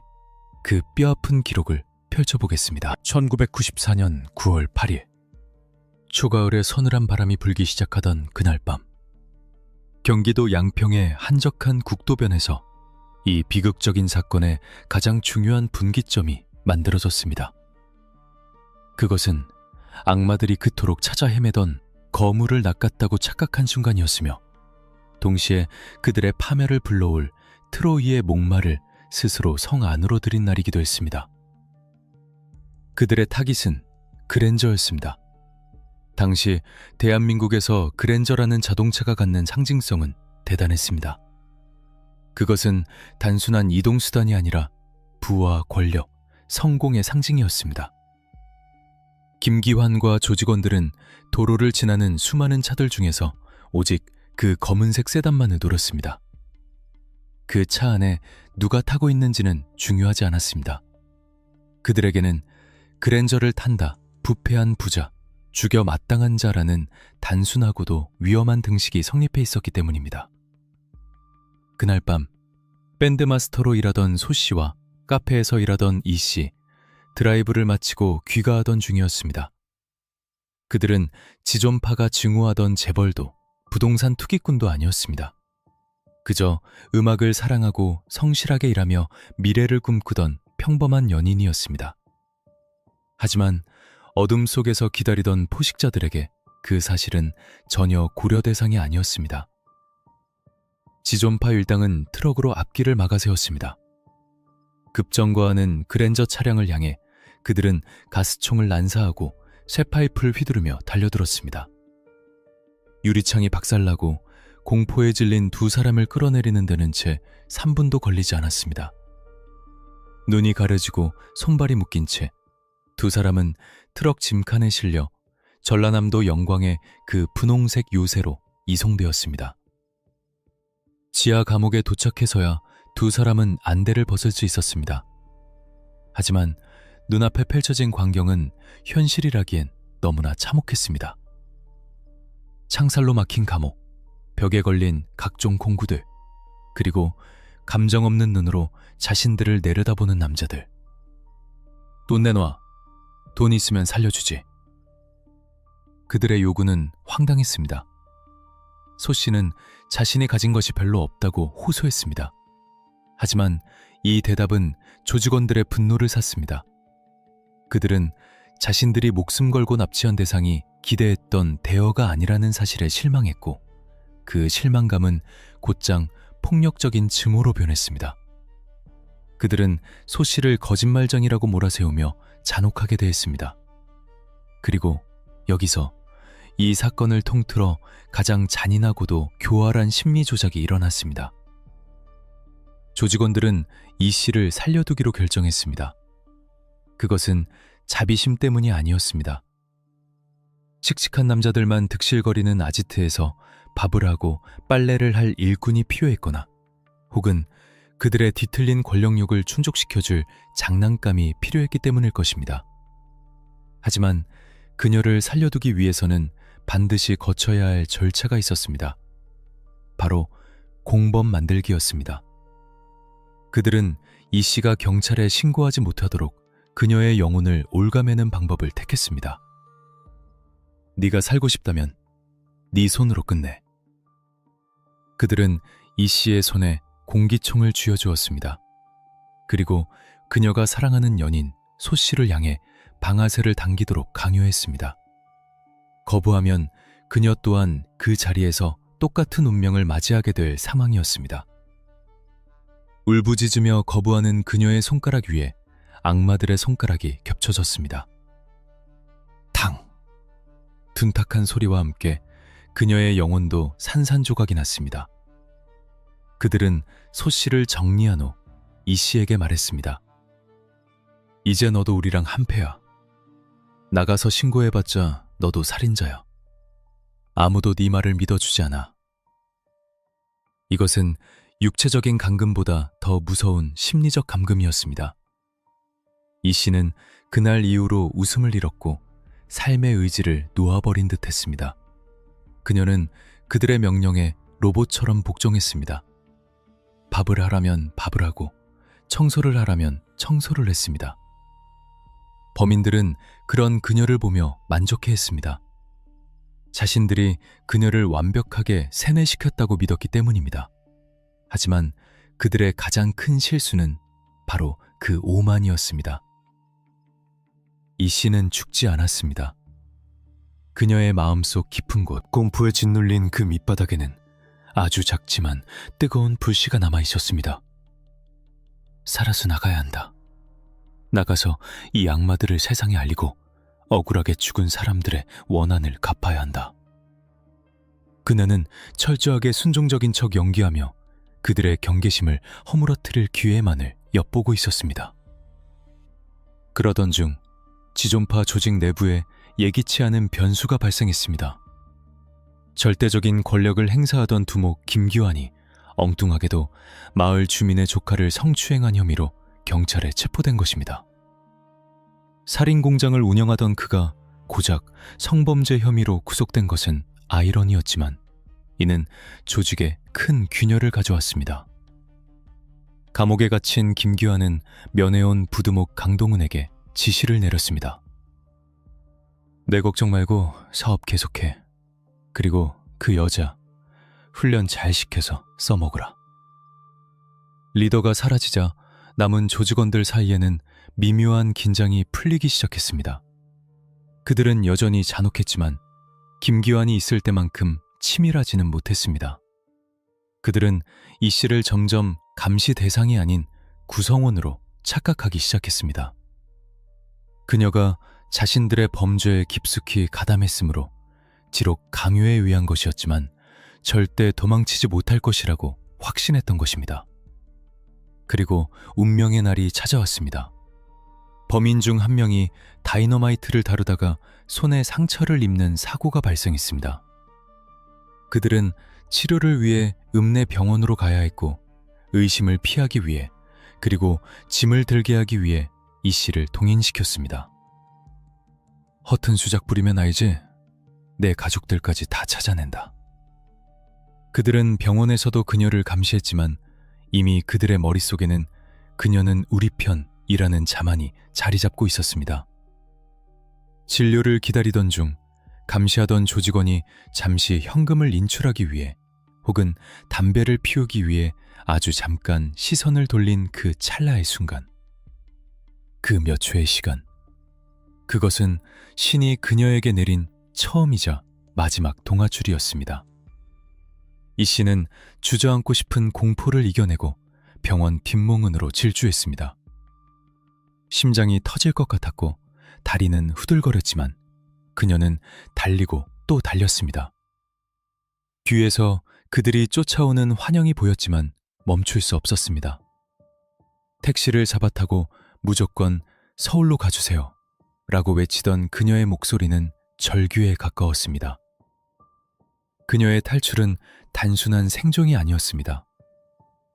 그 뼈아픈 기록을 펼쳐보겠습니다. 1994년 9월 8일, 초가을에 서늘한 바람이 불기 시작하던 그날 밤, 경기도 양평의 한적한 국도변에서 이 비극적인 사건의 가장 중요한 분기점이 만들어졌습니다. 그것은 악마들이 그토록 찾아 헤매던 거물을 낚았다고 착각한 순간이었으며, 동시에 그들의 파멸을 불러올 트로이의 목마를 스스로 성 안으로 들인 날이기도 했습니다. 그들의 타깃은 그랜저였습니다. 당시 대한민국에서 그랜저라는 자동차가 갖는 상징성은 대단했습니다. 그것은 단순한 이동수단이 아니라 부와 권력, 성공의 상징이었습니다. 김기환과 조직원들은 도로를 지나는 수많은 차들 중에서 오직 그 검은색 세단만을 노렸습니다. 그 차 안에 누가 타고 있는지는 중요하지 않았습니다. 그들에게는 그랜저를 탄다, 부패한 부자, 죽여 마땅한 자라는 단순하고도 위험한 등식이 성립해 있었기 때문입니다. 그날 밤, 밴드마스터로 일하던 소 씨와 카페에서 일하던 이 씨, 드라이브를 마치고 귀가하던 중이었습니다. 그들은 지존파가 증오하던 재벌도 부동산 투기꾼도 아니었습니다. 그저 음악을 사랑하고 성실하게 일하며 미래를 꿈꾸던 평범한 연인이었습니다. 하지만 어둠 속에서 기다리던 포식자들에게 그 사실은 전혀 고려 대상이 아니었습니다. 지존파 일당은 트럭으로 앞길을 막아세웠습니다. 급정거하는 그랜저 차량을 향해 그들은 가스총을 난사하고 쇠파이프를 휘두르며 달려들었습니다. 유리창이 박살나고 공포에 질린 두 사람을 끌어내리는 데는 채 3분도 걸리지 않았습니다. 눈이 가려지고 손발이 묶인 채 두 사람은 트럭 짐칸에 실려 전라남도 영광의 그 분홍색 요새로 이송되었습니다. 지하 감옥에 도착해서야 두 사람은 안대를 벗을 수 있었습니다. 하지만 눈앞에 펼쳐진 광경은 현실이라기엔 너무나 참혹했습니다. 창살로 막힌 감옥, 벽에 걸린 각종 공구들, 그리고 감정 없는 눈으로 자신들을 내려다보는 남자들. 돈 내놔. 돈 있으면 살려주지. 그들의 요구는 황당했습니다. 소 씨는 자신이 가진 것이 별로 없다고 호소했습니다. 하지만 이 대답은 조직원들의 분노를 샀습니다. 그들은 자신들이 목숨 걸고 납치한 대상이 기대했던 대어가 아니라는 사실에 실망했고, 그 실망감은 곧장 폭력적인 증오로 변했습니다. 그들은 소 씨를 거짓말쟁이라고 몰아세우며 잔혹하게 대했습니다. 그리고 여기서 이 사건을 통틀어 가장 잔인하고도 교활한 심리 조작이 일어났습니다. 조직원들은 이 씨를 살려두기로 결정했습니다. 그것은 자비심 때문이 아니었습니다. 칙칙한 남자들만 득실거리는 아지트에서 밥을 하고 빨래를 할 일꾼이 필요했거나, 혹은 그들의 뒤틀린 권력욕을 충족시켜줄 장난감이 필요했기 때문일 것입니다. 하지만 그녀를 살려두기 위해서는 반드시 거쳐야 할 절차가 있었습니다. 바로 공범 만들기였습니다. 그들은 이 씨가 경찰에 신고하지 못하도록 그녀의 영혼을 옭아매는 방법을 택했습니다. 네가 살고 싶다면 네 손으로 끝내. 그들은 이 씨의 손에 공기총을 쥐어주었습니다. 그리고 그녀가 사랑하는 연인 소 씨를 향해 방아쇠를 당기도록 강요했습니다. 거부하면 그녀 또한 그 자리에서 똑같은 운명을 맞이하게 될 상황이었습니다. 울부짖으며 거부하는 그녀의 손가락 위에 악마들의 손가락이 겹쳐졌습니다. 탕! 둔탁한 소리와 함께 그녀의 영혼도 산산조각이 났습니다. 그들은 소 씨를 정리한 후 이 씨에게 말했습니다. 이제 너도 우리랑 한패야. 나가서 신고해봤자 너도 살인자야. 아무도 네 말을 믿어주지 않아. 이것은 육체적인 감금보다 더 무서운 심리적 감금이었습니다. 이 씨는 그날 이후로 웃음을 잃었고 삶의 의지를 놓아버린 듯 했습니다. 그녀는 그들의 명령에 로봇처럼 복종했습니다. 밥을 하라면 밥을 하고 청소를 하라면 청소를 했습니다. 범인들은 그런 그녀를 보며 만족해했습니다. 자신들이 그녀를 완벽하게 세뇌시켰다고 믿었기 때문입니다. 하지만 그들의 가장 큰 실수는 바로 그 오만이었습니다. 이 씨는 죽지 않았습니다. 그녀의 마음속 깊은 곳, 공포에 짓눌린 그 밑바닥에는 아주 작지만 뜨거운 불씨가 남아 있었습니다. 살아서 나가야 한다. 나가서 이 악마들을 세상에 알리고 억울하게 죽은 사람들의 원한을 갚아야 한다. 그녀는 철저하게 순종적인 척 연기하며 그들의 경계심을 허물어뜨릴 기회만을 엿보고 있었습니다. 그러던 중 지존파 조직 내부에 예기치 않은 변수가 발생했습니다. 절대적인 권력을 행사하던 두목 김규환이 엉뚱하게도 마을 주민의 조카를 성추행한 혐의로 경찰에 체포된 것입니다. 살인 공장을 운영하던 그가 고작 성범죄 혐의로 구속된 것은 아이러니였지만 이는 조직에 큰 균열을 가져왔습니다. 감옥에 갇힌 김규환은 면회온 부두목 강동은에게 지시를 내렸습니다. 내 걱정 말고 사업 계속해. 그리고 그 여자 훈련 잘 시켜서 써먹으라. 리더가 사라지자 남은 조직원들 사이에는 미묘한 긴장이 풀리기 시작했습니다. 그들은 여전히 잔혹했지만 김기환이 있을 때만큼 치밀하지는 못했습니다. 그들은 이 씨를 점점 감시 대상이 아닌 구성원으로 착각하기 시작했습니다. 그녀가 자신들의 범죄에 깊숙이 가담했으므로 지록 강요에 의한 것이었지만 절대 도망치지 못할 것이라고 확신했던 것입니다. 그리고 운명의 날이 찾아왔습니다. 범인 중 한 명이 다이너마이트를 다루다가 손에 상처를 입는 사고가 발생했습니다. 그들은 치료를 위해 읍내 병원으로 가야 했고 의심을 피하기 위해 그리고 짐을 들게 하기 위해 이 씨를 동행시켰습니다. 허튼 수작 부리면 알지? 내 가족들까지 다 찾아낸다. 그들은 병원에서도 그녀를 감시했지만 이미 그들의 머릿속에는 그녀는 우리 편이라는 자만이 자리 잡고 있었습니다. 진료를 기다리던 중 감시하던 조직원이 잠시 현금을 인출하기 위해 혹은 담배를 피우기 위해 아주 잠깐 시선을 돌린 그 찰나의 순간, 그 몇 초의 시간, 그것은 신이 그녀에게 내린 처음이자 마지막 동아줄이었습니다. 이 씨는 주저앉고 싶은 공포를 이겨내고 병원 뒷문으로 질주했습니다. 심장이 터질 것 같았고 다리는 후들거렸지만 그녀는 달리고 또 달렸습니다. 뒤에서 그들이 쫓아오는 환영이 보였지만 멈출 수 없었습니다. 택시를 잡아타고 무조건 서울로 가주세요 라고 외치던 그녀의 목소리는 절규에 가까웠습니다. 그녀의 탈출은 단순한 생존이 아니었습니다.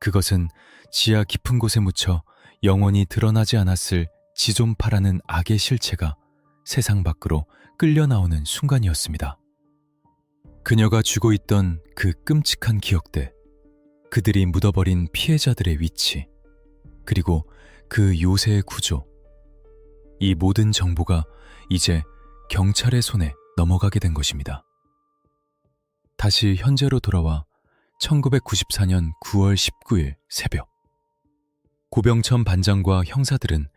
그것은 지하 깊은 곳에 묻혀 영원히 드러나지 않았을 지존파라는 악의 실체가 세상 밖으로 끌려 나오는 순간이었습니다. 그녀가 쥐고 있던 그 끔찍한 기억들, 그들이 묻어버린 피해자들의 위치, 그리고 그 요새의 구조, 이 모든 정보가 이제 경찰의 손에 넘어가게 된 것입니다. 다시 현재로 돌아와 1994년 9월 19일 새벽, 고병천 반장과 형사들은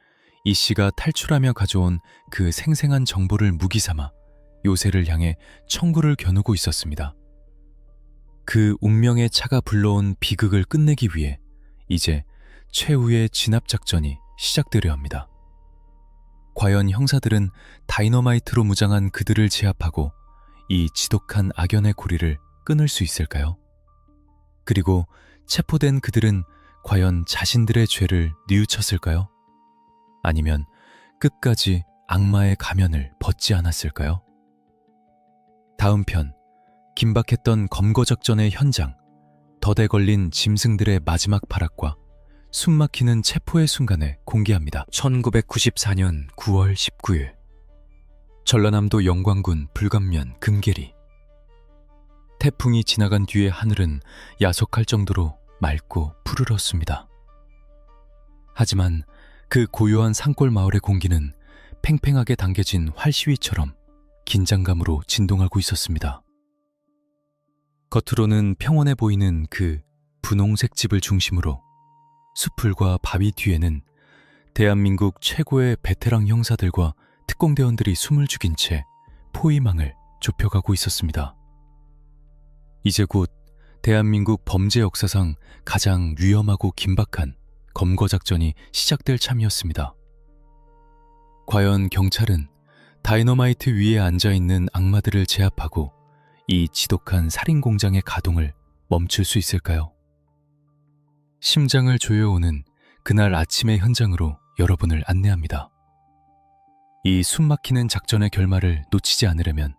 이 씨가 탈출하며 가져온 그 생생한 정보를 무기 삼아 요새를 향해 청구를 겨누고 있었습니다. 그 운명의 차가 불러온 비극을 끝내기 위해 이제 최후의 진압작전이 시작되려 합니다. 과연 형사들은 다이너마이트로 무장한 그들을 제압하고 이 지독한 악연의 고리를 끊을 수 있을까요? 그리고 체포된 그들은 과연 자신들의 죄를 뉘우쳤을까요? 아니면 끝까지 악마의 가면을 벗지 않았을까요? 다음 편, 긴박했던 검거작전의 현장, 덫에 걸린 짐승들의 마지막 발악과 숨막히는 체포의 순간을 공개합니다. 1994년 9월 19일, 전라남도 영광군 불감면 금계리. 태풍이 지나간 뒤의 하늘은 야속할 정도로 맑고 푸르렀습니다. 하지만 그 고요한 산골 마을의 공기는 팽팽하게 당겨진 활시위처럼 긴장감으로 진동하고 있었습니다. 겉으로는 평온해 보이는 그 분홍색 집을 중심으로 수풀과 바위 뒤에는 대한민국 최고의 베테랑 형사들과 특공대원들이 숨을 죽인 채 포위망을 좁혀가고 있었습니다. 이제 곧 대한민국 범죄 역사상 가장 위험하고 긴박한 검거작전이 시작될 참이었습니다. 과연 경찰은 다이너마이트 위에 앉아있는 악마들을 제압하고 이 지독한 살인공장의 가동을 멈출 수 있을까요? 심장을 조여오는 그날 아침의 현장으로 여러분을 안내합니다. 이 숨막히는 작전의 결말을 놓치지 않으려면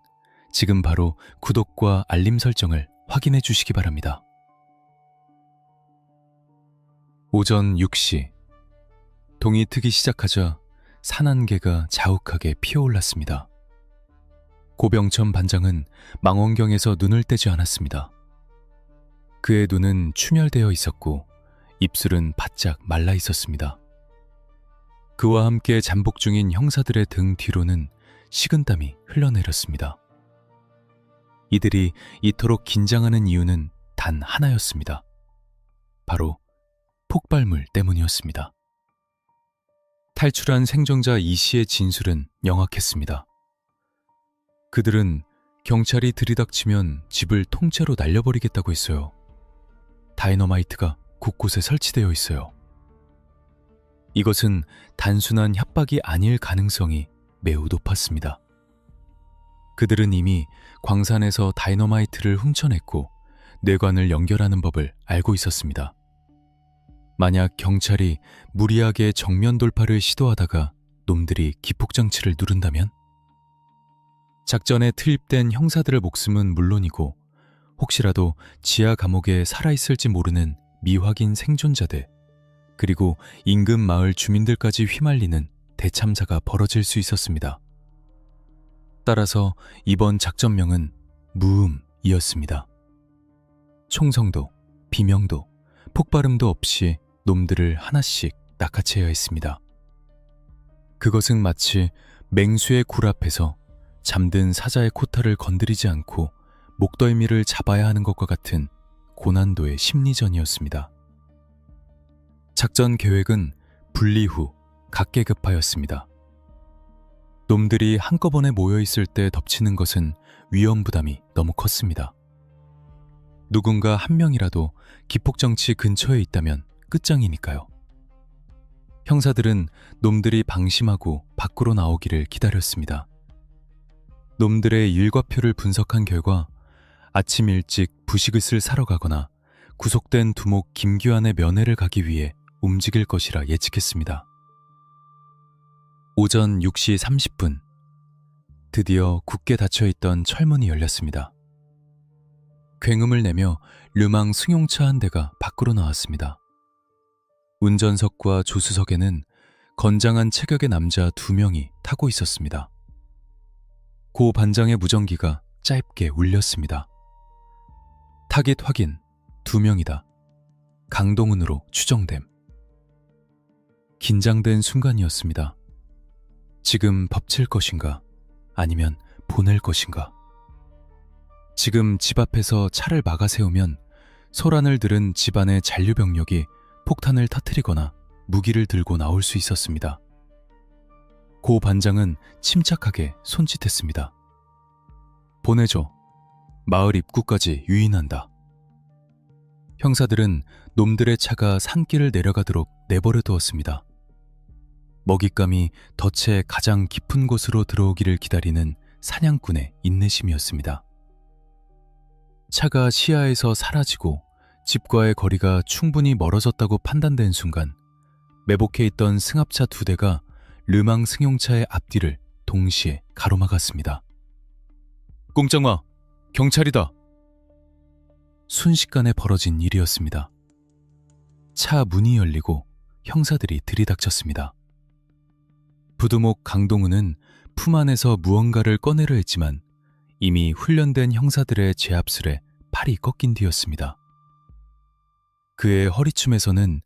지금 바로 구독과 알림 설정을 확인해 주시기 바랍니다. 오전 6시, 동이 트기 시작하자 산안개가 자욱하게 피어올랐습니다. 고병천 반장은 망원경에서 눈을 떼지 않았습니다. 그의 눈은 충혈되어 있었고 입술은 바짝 말라 있었습니다. 그와 함께 잠복 중인 형사들의 등 뒤로는 식은땀이 흘러내렸습니다. 이들이 이토록 긴장하는 이유는 단 하나였습니다. 바로 폭발물 때문이었습니다. 탈출한 생존자 이 씨의 진술은 명확했습니다. 그들은 경찰이 들이닥치면 집을 통째로 날려버리겠다고 했어요. 다이너마이트가 곳곳에 설치되어 있어요. 이것은 단순한 협박이 아닐 가능성이 매우 높았습니다. 그들은 이미 광산에서 다이너마이트를 훔쳐냈고 뇌관을 연결하는 법을 알고 있었습니다. 만약 경찰이 무리하게 정면 돌파를 시도하다가 놈들이 기폭장치를 누른다면? 작전에 투입된 형사들의 목숨은 물론이고 혹시라도 지하 감옥에 살아있을지 모르는 미확인 생존자들, 그리고 인근 마을 주민들까지 휘말리는 대참사가 벌어질 수 있었습니다. 따라서 이번 작전명은 무음이었습니다. 총성도, 비명도, 폭발음도 없이 놈들을 하나씩 낚아채야 했습니다. 그것은 마치 맹수의 굴 앞에서 잠든 사자의 코타를 건드리지 않고 목덜미를 잡아야 하는 것과 같은 고난도의 심리전이었습니다. 작전 계획은 분리 후 각계급파였습니다. 놈들이 한꺼번에 모여있을 때 덮치는 것은 위험 부담이 너무 컸습니다. 누군가 한 명이라도 기폭장치 근처에 있다면 끝장이니까요. 형사들은 놈들이 방심하고 밖으로 나오기를 기다렸습니다. 놈들의 일과표를 분석한 결과 아침 일찍 부식을 사러 가거나 구속된 두목 김규환의 면회를 가기 위해 움직일 것이라 예측했습니다. 오전 6시 30분, 드디어 굳게 닫혀있던 철문이 열렸습니다. 굉음을 내며 르망 승용차 한 대가 밖으로 나왔습니다. 운전석과 조수석에는 건장한 체격의 남자 2명이 타고 있었습니다. 고 반장의 무전기가 짧게 울렸습니다. 타깃 확인, 2명이다. 강동은으로 추정됨. 긴장된 순간이었습니다. 지금 덮칠 것인가, 아니면 보낼 것인가. 지금 집 앞에서 차를 막아 세우면 소란을 들은 집안의 잔류병력이 폭탄을 터뜨리거나 무기를 들고 나올 수 있었습니다. 고 반장은 침착하게 손짓했습니다. 보내줘. 마을 입구까지 유인한다. 형사들은 놈들의 차가 산길을 내려가도록 내버려 두었습니다. 먹잇감이 덫의 가장 깊은 곳으로 들어오기를 기다리는 사냥꾼의 인내심이었습니다. 차가 시야에서 사라지고 집과의 거리가 충분히 멀어졌다고 판단된 순간 매복해 있던 승합차 2대가 르망 승용차의 앞뒤를 동시에 가로막았습니다. 꼼짝마! 경찰이다! 순식간에 벌어진 일이었습니다. 차 문이 열리고 형사들이 들이닥쳤습니다. 부두목 강동우는 품 안에서 무언가를 꺼내려 했지만 이미 훈련된 형사들의 제압술에 팔이 꺾인 뒤였습니다. 그의 허리춤에서는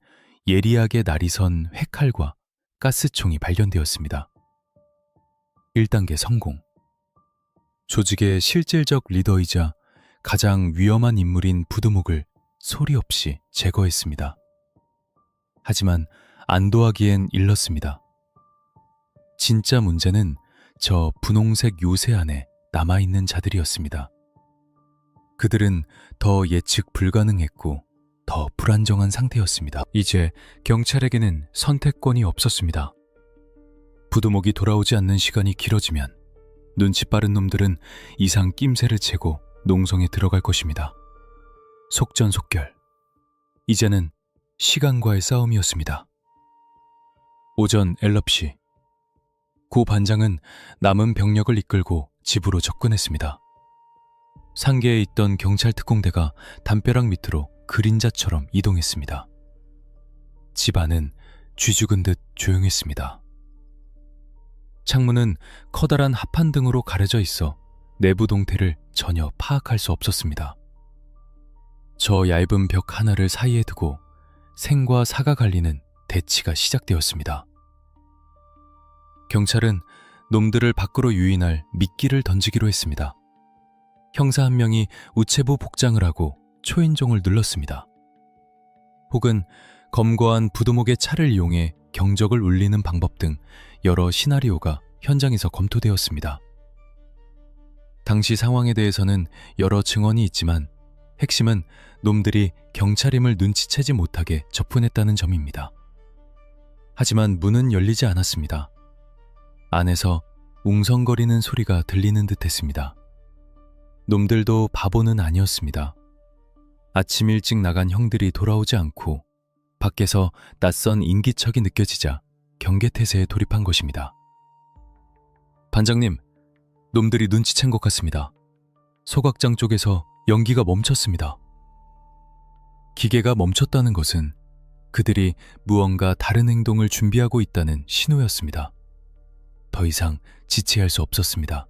예리하게 날이 선 회칼과 가스총이 발견되었습니다. 1단계 성공. 조직의 실질적 리더이자 가장 위험한 인물인 부두목을 소리 없이 제거했습니다. 하지만 안도하기엔 일렀습니다. 진짜 문제는 저 분홍색 요새 안에 남아있는 자들이었습니다. 그들은 더 예측 불가능했고 더 불안정한 상태였습니다. 이제 경찰에게는 선택권이 없었습니다. 부두목이 돌아오지 않는 시간이 길어지면 눈치 빠른 놈들은 이상 낌새를 채고 농성에 들어갈 것입니다. 속전속결. 이제는 시간과의 싸움이었습니다. 오전 엘럽시. 고 반장은 남은 병력을 이끌고 집으로 접근했습니다. 상계에 있던 경찰 특공대가 담벼락 밑으로 그림자처럼 이동했습니다. 집 안은 쥐죽은 듯 조용했습니다. 창문은 커다란 합판등으로 가려져 있어 내부 동태를 전혀 파악할 수 없었습니다. 저 얇은 벽 하나를 사이에 두고 생과 사가 갈리는 대치가 시작되었습니다. 경찰은 놈들을 밖으로 유인할 미끼를 던지기로 했습니다. 형사 한 명이 우체부 복장을 하고 초인종을 눌렀습니다. 혹은 검거한 부두목의 차를 이용해 경적을 울리는 방법 등 여러 시나리오가 현장에서 검토되었습니다. 당시 상황에 대해서는 여러 증언이 있지만 핵심은 놈들이 경찰임을 눈치채지 못하게 접근했다는 점입니다. 하지만 문은 열리지 않았습니다. 안에서 웅성거리는 소리가 들리는 듯했습니다. 놈들도 바보는 아니었습니다. 아침 일찍 나간 형들이 돌아오지 않고 밖에서 낯선 인기척이 느껴지자 경계태세에 돌입한 것입니다. 반장님, 놈들이 눈치챈 것 같습니다. 소각장 쪽에서 연기가 멈췄습니다. 기계가 멈췄다는 것은 그들이 무언가 다른 행동을 준비하고 있다는 신호였습니다. 더 이상 지체할 수 없었습니다.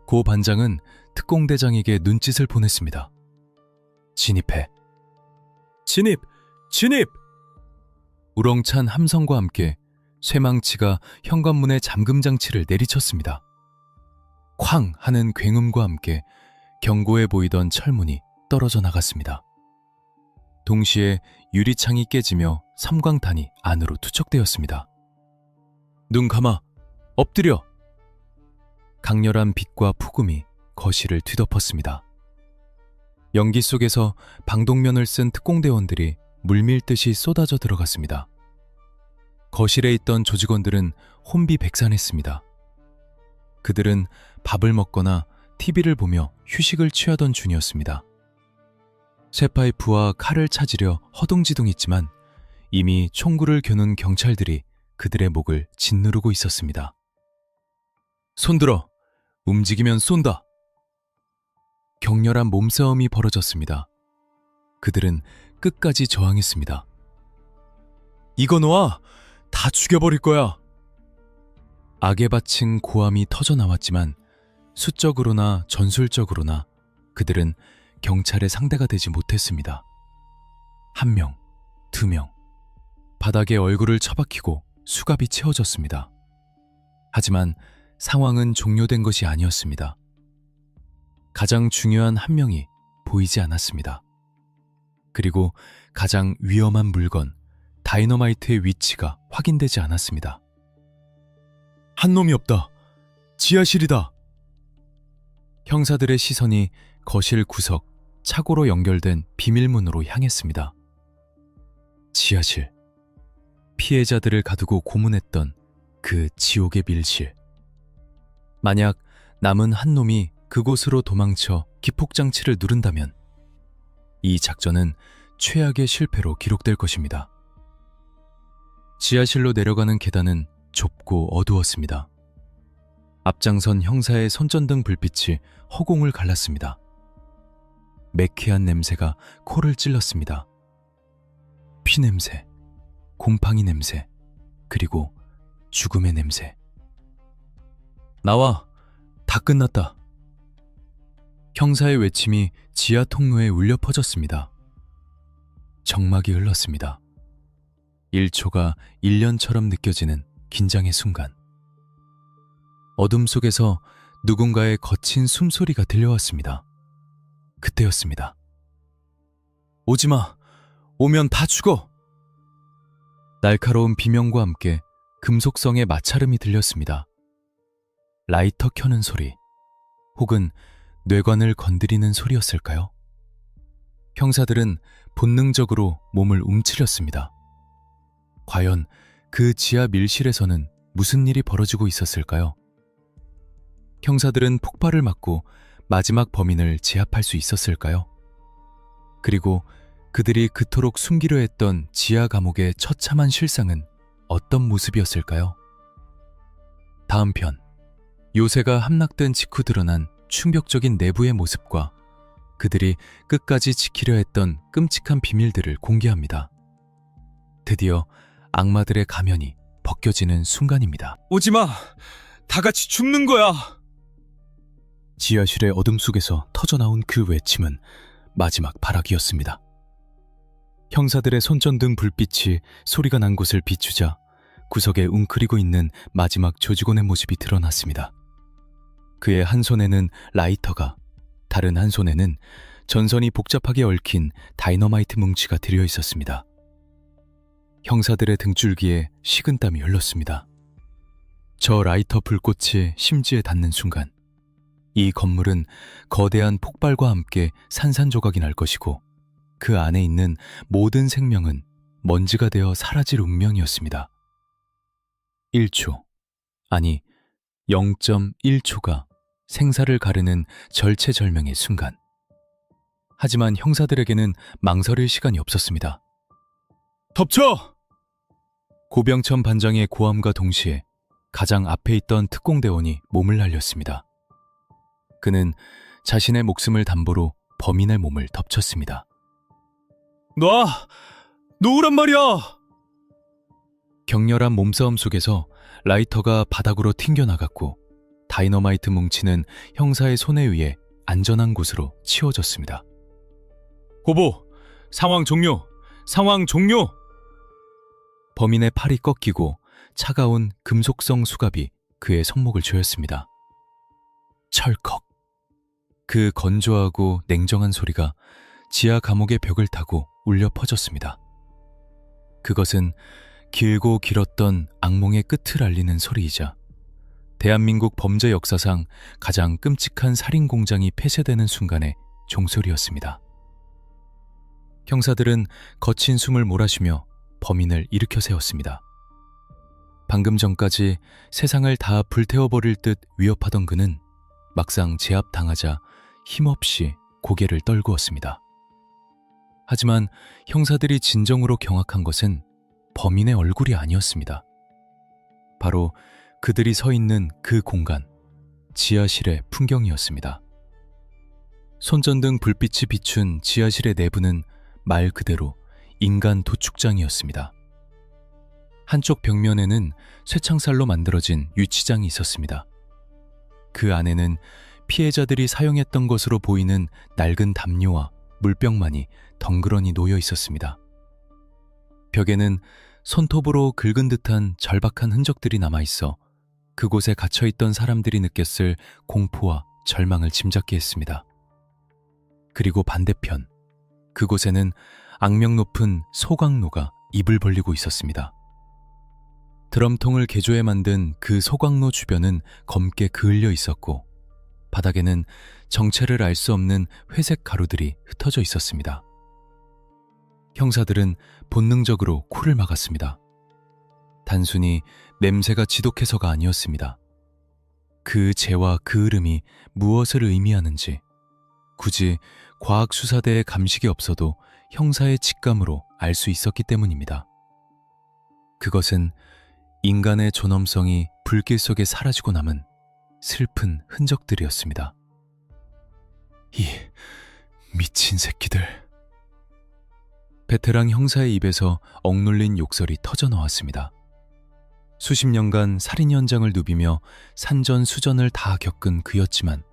고 반장은 특공대장에게 눈짓을 보냈습니다. 진입해. 진입! 진입! 우렁찬 함성과 함께 쇠망치가 현관문의 잠금장치를 내리쳤습니다. 쾅 하는 굉음과 함께 견고해 보이던 철문이 떨어져 나갔습니다. 동시에 유리창이 깨지며 섬광탄이 안으로 투척되었습니다. 눈 감아! 엎드려! 강렬한 빛과 폭음이 거실을 뒤덮었습니다. 연기 속에서 방독면을 쓴 특공대원들이 물밀듯이 쏟아져 들어갔습니다. 거실에 있던 조직원들은 혼비백산했습니다. 그들은 밥을 먹거나 TV를 보며 휴식을 취하던 중이었습니다. 쇠파이프와 칼을 찾으려 허둥지둥했지만 이미 총구를 겨눈 경찰들이 그들의 목을 짓누르고 있었습니다. 손들어! 움직이면 쏜다! 격렬한 몸싸움이 벌어졌습니다. 그들은 끝까지 저항했습니다. 이거 놔! 다 죽여버릴 거야! 악에 바친 고함이 터져나왔지만 수적으로나 전술적으로나 그들은 경찰의 상대가 되지 못했습니다. 1명, 2명, 바닥에 얼굴을 처박히고 수갑이 채워졌습니다. 하지만 상황은 종료된 것이 아니었습니다. 가장 중요한 1명이 보이지 않았습니다. 그리고 가장 위험한 물건, 다이너마이트의 위치가 확인되지 않았습니다. 한 놈이 없다. 지하실이다. 형사들의 시선이 거실 구석, 차고로 연결된 비밀문으로 향했습니다. 지하실. 피해자들을 가두고 고문했던 그 지옥의 밀실. 만약 남은 한 놈이 그곳으로 도망쳐 기폭장치를 누른다면 이 작전은 최악의 실패로 기록될 것입니다. 지하실로 내려가는 계단은 좁고 어두웠습니다. 앞장선 형사의 손전등 불빛이 허공을 갈랐습니다. 매캐한 냄새가 코를 찔렀습니다. 피냄새, 곰팡이 냄새, 그리고 죽음의 냄새. 나와, 다 끝났다. 형사의 외침이 지하 통로에 울려 퍼졌습니다. 정막이 흘렀습니다. 1초가 1년처럼 느껴지는 긴장의 순간. 어둠 속에서 누군가의 거친 숨소리가 들려왔습니다. 그때였습니다. 오지마! 오면 다 죽어! 날카로운 비명과 함께 금속성의 마찰음이 들렸습니다. 라이터 켜는 소리, 혹은 뇌관을 건드리는 소리였을까요? 형사들은 본능적으로 몸을 움츠렸습니다. 과연 그 지하 밀실에서는 무슨 일이 벌어지고 있었을까요? 형사들은 폭발을 막고 마지막 범인을 제압할 수 있었을까요? 그리고 그들이 그토록 숨기려 했던 지하 감옥의 처참한 실상은 어떤 모습이었을까요? 다음 편, 요새가 함락된 직후 드러난 충격적인 내부의 모습과 그들이 끝까지 지키려 했던 끔찍한 비밀들을 공개합니다. 드디어 악마들의 가면이 벗겨지는 순간입니다. 오지마! 다 같이 죽는 거야! 지하실의 어둠 속에서 터져나온 그 외침은 마지막 발악이었습니다. 형사들의 손전등 불빛이 소리가 난 곳을 비추자 구석에 웅크리고 있는 마지막 조직원의 모습이 드러났습니다. 그의 한 손에는 라이터가, 다른 한 손에는 전선이 복잡하게 얽힌 다이너마이트 뭉치가 들여 있었습니다. 형사들의 등줄기에 식은땀이 흘렀습니다. 저 라이터 불꽃이 심지에 닿는 순간 이 건물은 거대한 폭발과 함께 산산조각이 날 것이고 그 안에 있는 모든 생명은 먼지가 되어 사라질 운명이었습니다. 1초, 아니 0.1초가 생사를 가르는 절체절명의 순간. 하지만 형사들에게는 망설일 시간이 없었습니다. 덮쳐! 고병천 반장의 고함과 동시에 가장 앞에 있던 특공대원이 몸을 날렸습니다. 그는 자신의 목숨을 담보로 범인의 몸을 덮쳤습니다. 놓으란 말이야! 격렬한 몸싸움 속에서 라이터가 바닥으로 튕겨나갔고 다이너마이트 뭉치는 형사의 손에 의해 안전한 곳으로 치워졌습니다. 고보! 상황 종료! 상황 종료! 범인의 팔이 꺾이고 차가운 금속성 수갑이 그의 손목을 조였습니다. 철컥. 그 건조하고 냉정한 소리가 지하 감옥의 벽을 타고 울려 퍼졌습니다. 그것은 길고 길었던 악몽의 끝을 알리는 소리이자 대한민국 범죄 역사상 가장 끔찍한 살인 공장이 폐쇄되는 순간의 종소리였습니다. 형사들은 거친 숨을 몰아쉬며 범인을 일으켜 세웠습니다. 방금 전까지 세상을 다 불태워버릴 듯 위협하던 그는 막상 제압당하자 힘없이 고개를 떨구었습니다. 하지만 형사들이 진정으로 경악한 것은 범인의 얼굴이 아니었습니다. 바로 그들이 서 있는 그 공간, 지하실의 풍경이었습니다. 손전등 불빛이 비춘 지하실의 내부는 말 그대로 인간 도축장이었습니다. 한쪽 벽면에는 쇠창살로 만들어진 유치장이 있었습니다. 그 안에는 피해자들이 사용했던 것으로 보이는 낡은 담요와 물병만이 덩그러니 놓여 있었습니다. 벽에는 손톱으로 긁은 듯한 절박한 흔적들이 남아있어 그곳에 갇혀있던 사람들이 느꼈을 공포와 절망을 짐작케 했습니다. 그리고 반대편, 그곳에는 악명 높은 소각로가 입을 벌리고 있었습니다. 드럼통을 개조해 만든 그 소각로 주변은 검게 그을려 있었고 바닥에는 정체를 알 수 없는 회색 가루들이 흩어져 있었습니다. 형사들은 본능적으로 코를 막았습니다. 단순히 냄새가 지독해서가 아니었습니다. 그 재와 그 흐름이 무엇을 의미하는지 굳이 과학수사대의 감식이 없어도 형사의 직감으로 알 수 있었기 때문입니다. 그것은 인간의 존엄성이 불길 속에 사라지고 남은 슬픈 흔적들이었습니다. 이 미친 새끼들. 베테랑 형사의 입에서 억눌린 욕설이 터져 나왔습니다. 수십 년간 살인 현장을 누비며 산전수전을 다 겪은 그였지만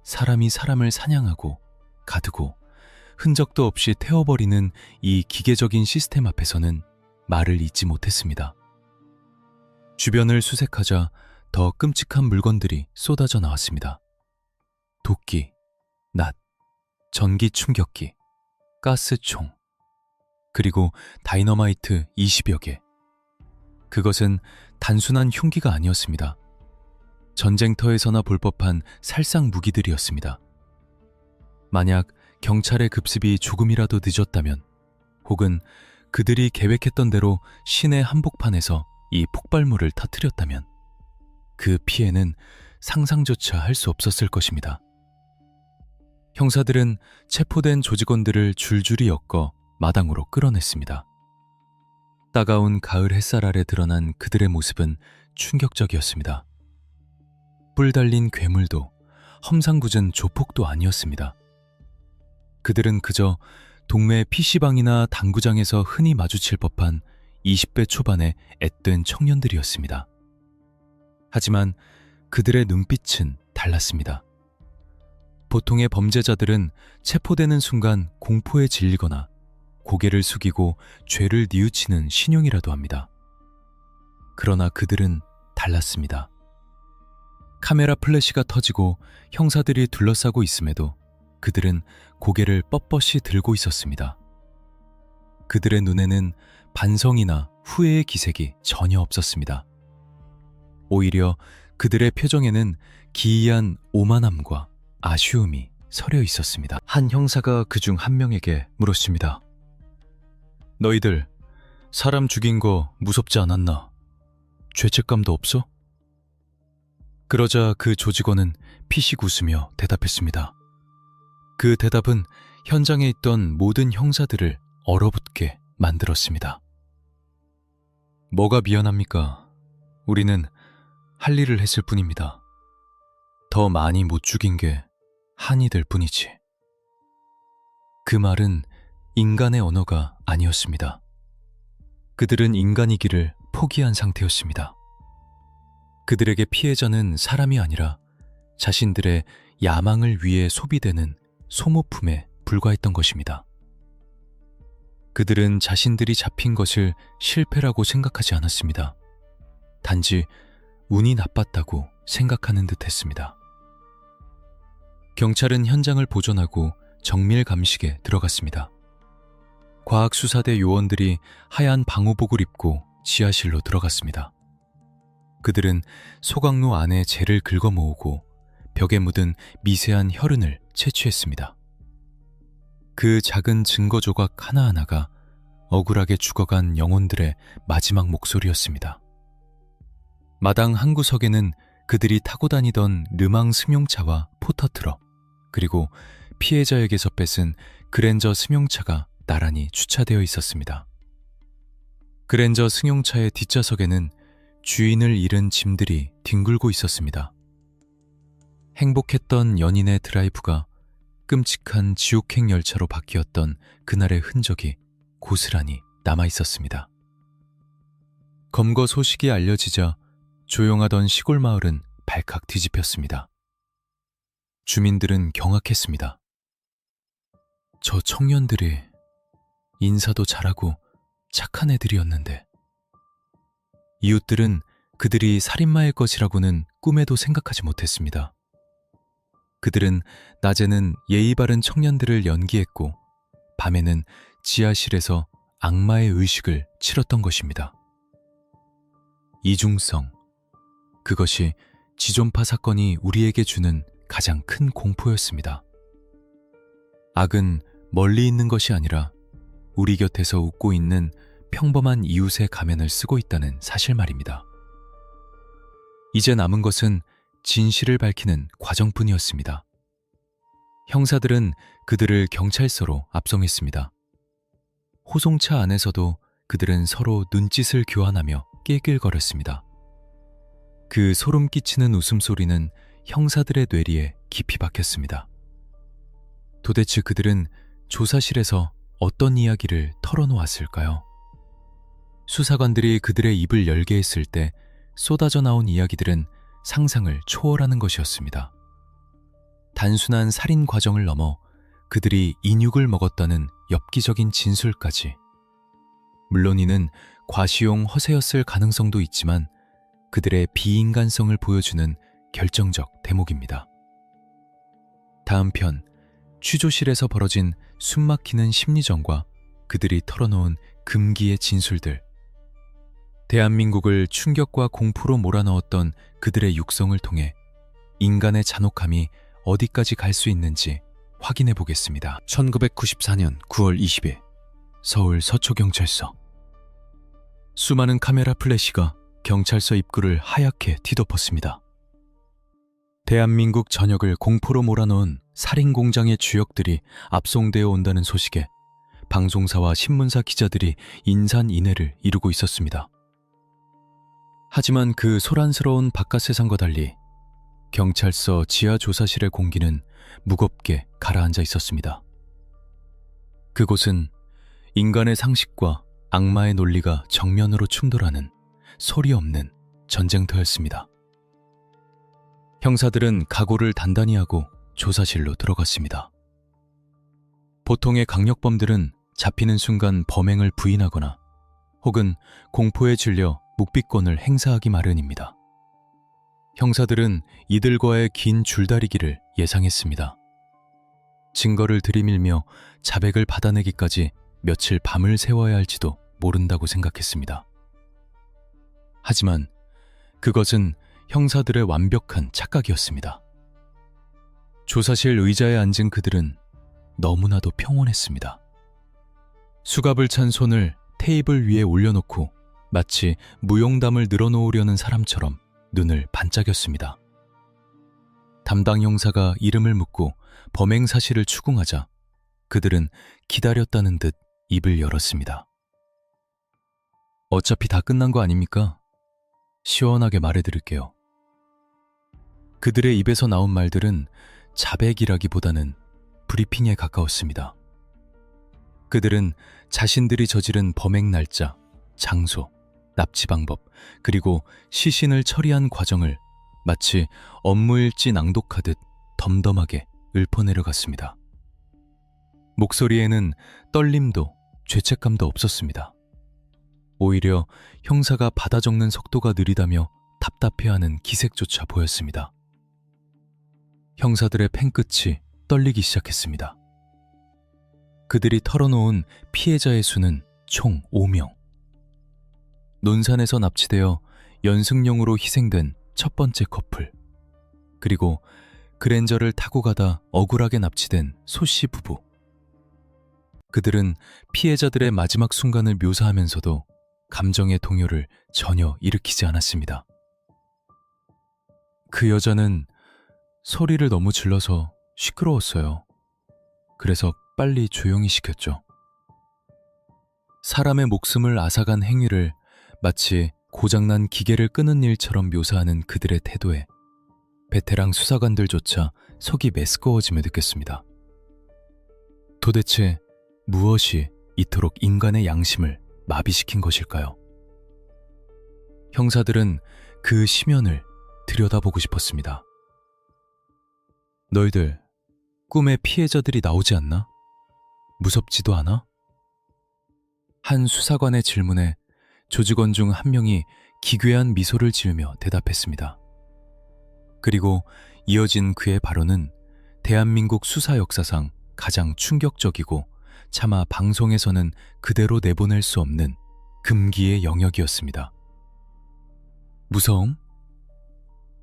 사람이 사람을 사냥하고 가두고 흔적도 없이 태워버리는 이 기계적인 시스템 앞에서는 말을 잇지 못했습니다. 주변을 수색하자 더 끔찍한 물건들이 쏟아져 나왔습니다. 도끼, 낫, 전기 충격기, 가스총, 그리고 다이너마이트 20여 개. 그것은 단순한 흉기가 아니었습니다. 전쟁터에서나 볼 법한 살상 무기들이었습니다. 만약 경찰의 급습이 조금이라도 늦었다면, 혹은 그들이 계획했던 대로 시내 한복판에서 이 폭발물을 터뜨렸다면 그 피해는 상상조차 할 수 없었을 것입니다. 형사들은 체포된 조직원들을 줄줄이 엮어 마당으로 끌어냈습니다. 따가운 가을 햇살 아래 드러난 그들의 모습은 충격적이었습니다. 뿔 달린 괴물도 험상궂은 조폭도 아니었습니다. 그들은 그저 동네 PC방이나 당구장에서 흔히 마주칠 법한 20대 초반의 앳된 청년들이었습니다. 하지만 그들의 눈빛은 달랐습니다. 보통의 범죄자들은 체포되는 순간 공포에 질리거나 고개를 숙이고 죄를 뉘우치는 신용이라도 합니다. 그러나 그들은 달랐습니다. 카메라 플래시가 터지고 형사들이 둘러싸고 있음에도 그들은 고개를 뻣뻣이 들고 있었습니다. 그들의 눈에는 반성이나 후회의 기색이 전혀 없었습니다. 오히려 그들의 표정에는 기이한 오만함과 아쉬움이 서려 있었습니다. 한 형사가 그중 한 명에게 물었습니다. 너희들 사람 죽인 거 무섭지 않았나? 죄책감도 없어? 그러자 그 조직원은 피식 웃으며 대답했습니다. 그 대답은 현장에 있던 모든 형사들을 얼어붙게 만들었습니다. 뭐가 미안합니까? 우리는 할 일을 했을 뿐입니다. 더 많이 못 죽인 게 한이들 뿐이지. 그 말은 인간의 언어가 아니었습니다. 그들은 인간이기를 포기한 상태였습니다. 그들에게 피해자는 사람이 아니라 자신들의 야망을 위해 소비되는 소모품에 불과했던 것입니다. 그들은 자신들이 잡힌 것을 실패라고 생각하지 않았습니다. 단지 운이 나빴다고 생각하는 듯 했습니다. 경찰은 현장을 보존하고 정밀 감식에 들어갔습니다. 과학수사대 요원들이 하얀 방호복을 입고 지하실로 들어갔습니다. 그들은 소각로 안에 재를 긁어 모으고 벽에 묻은 미세한 혈흔을 채취했습니다. 그 작은 증거 조각 하나하나가 억울하게 죽어간 영혼들의 마지막 목소리였습니다. 마당 한 구석에는 그들이 타고 다니던 르망 승용차와 포터트럭, 그리고 피해자에게서 뺏은 그랜저 승용차가 나란히 주차되어 있었습니다. 그랜저 승용차의 뒷좌석에는 주인을 잃은 짐들이 뒹굴고 있었습니다. 행복했던 연인의 드라이브가 끔찍한 지옥행 열차로 바뀌었던 그날의 흔적이 고스란히 남아 있었습니다. 검거 소식이 알려지자 조용하던 시골 마을은 발칵 뒤집혔습니다. 주민들은 경악했습니다. 저 청년들이 인사도 잘하고 착한 애들이었는데, 이웃들은 그들이 살인마일 것이라고는 꿈에도 생각하지 못했습니다. 그들은 낮에는 예의 바른 청년들을 연기했고 밤에는 지하실에서 악마의 의식을 치렀던 것입니다. 이중성, 그것이 지존파 사건이 우리에게 주는 가장 큰 공포였습니다. 악은 멀리 있는 것이 아니라 우리 곁에서 웃고 있는 평범한 이웃의 가면을 쓰고 있다는 사실 말입니다. 이제 남은 것은 진실을 밝히는 과정뿐이었습니다. 형사들은 그들을 경찰서로 압송했습니다. 호송차 안에서도 그들은 서로 눈짓을 교환하며 낄낄거렸습니다. 그 소름 끼치는 웃음소리는 형사들의 뇌리에 깊이 박혔습니다. 도대체 그들은 조사실에서 어떤 이야기를 털어놓았을까요? 수사관들이 그들의 입을 열게 했을 때 쏟아져 나온 이야기들은 상상을 초월하는 것이었습니다. 단순한 살인 과정을 넘어 그들이 인육을 먹었다는 엽기적인 진술까지. 물론 이는 과시용 허세였을 가능성도 있지만 그들의 비인간성을 보여주는 결정적 대목입니다. 다음 편, 취조실에서 벌어진 숨막히는 심리전과 그들이 털어놓은 금기의 진술들. 대한민국을 충격과 공포로 몰아넣었던 그들의 육성을 통해 인간의 잔혹함이 어디까지 갈 수 있는지 확인해 보겠습니다. 1994년 9월 20일 서울 서초경찰서. 수많은 카메라 플래시가 경찰서 입구를 하얗게 뒤덮었습니다. 대한민국 전역을 공포로 몰아넣은 살인공장의 주역들이 압송되어 온다는 소식에 방송사와 신문사 기자들이 인산인해를 이루고 있었습니다. 하지만 그 소란스러운 바깥 세상과 달리 경찰서 지하 조사실의 공기는 무겁게 가라앉아 있었습니다. 그곳은 인간의 상식과 악마의 논리가 정면으로 충돌하는 소리 없는 전쟁터였습니다. 형사들은 각오를 단단히 하고 조사실로 들어갔습니다. 보통의 강력범들은 잡히는 순간 범행을 부인하거나 혹은 공포에 질려 묵비권을 행사하기 마련입니다. 형사들은 이들과의 긴 줄다리기를 예상했습니다. 증거를 들이밀며 자백을 받아내기까지 며칠 밤을 새워야 할지도 모른다고 생각했습니다. 하지만 그것은 형사들의 완벽한 착각이었습니다. 조사실 의자에 앉은 그들은 너무나도 평온했습니다. 수갑을 찬 손을 테이블 위에 올려놓고 마치 무용담을 늘어놓으려는 사람처럼 눈을 반짝였습니다. 담당 형사가 이름을 묻고 범행 사실을 추궁하자 그들은 기다렸다는 듯 입을 열었습니다. 어차피 다 끝난 거 아닙니까? 시원하게 말해드릴게요. 그들의 입에서 나온 말들은 자백이라기보다는 브리핑에 가까웠습니다. 그들은 자신들이 저지른 범행 날짜, 장소, 납치 방법, 그리고 시신을 처리한 과정을 마치 업무일지 낭독하듯 덤덤하게 읊어내려갔습니다. 목소리에는 떨림도 죄책감도 없었습니다. 오히려 형사가 받아 적는 속도가 느리다며 답답해하는 기색조차 보였습니다. 형사들의 펜끝이 떨리기 시작했습니다. 그들이 털어놓은 피해자의 수는 총 5명. 논산에서 납치되어 연승용으로 희생된 첫 번째 커플, 그리고 그랜저를 타고 가다 억울하게 납치된 소씨 부부. 그들은 피해자들의 마지막 순간을 묘사하면서도 감정의 동요를 전혀 일으키지 않았습니다. 그 여자는 소리를 너무 질러서 시끄러웠어요. 그래서 빨리 조용히 시켰죠. 사람의 목숨을 앗아간 행위를 마치 고장난 기계를 끄는 일처럼 묘사하는 그들의 태도에 베테랑 수사관들조차 속이 메스꺼워짐을 느꼈습니다. 도대체 무엇이 이토록 인간의 양심을 마비시킨 것일까요? 형사들은 그 심연을 들여다보고 싶었습니다. 너희들 꿈에 피해자들이 나오지 않나? 무섭지도 않아? 한 수사관의 질문에 조직원 중 한 명이 기괴한 미소를 지으며 대답했습니다. 그리고 이어진 그의 발언은 대한민국 수사 역사상 가장 충격적이고 차마 방송에서는 그대로 내보낼 수 없는 금기의 영역이었습니다. 무서움?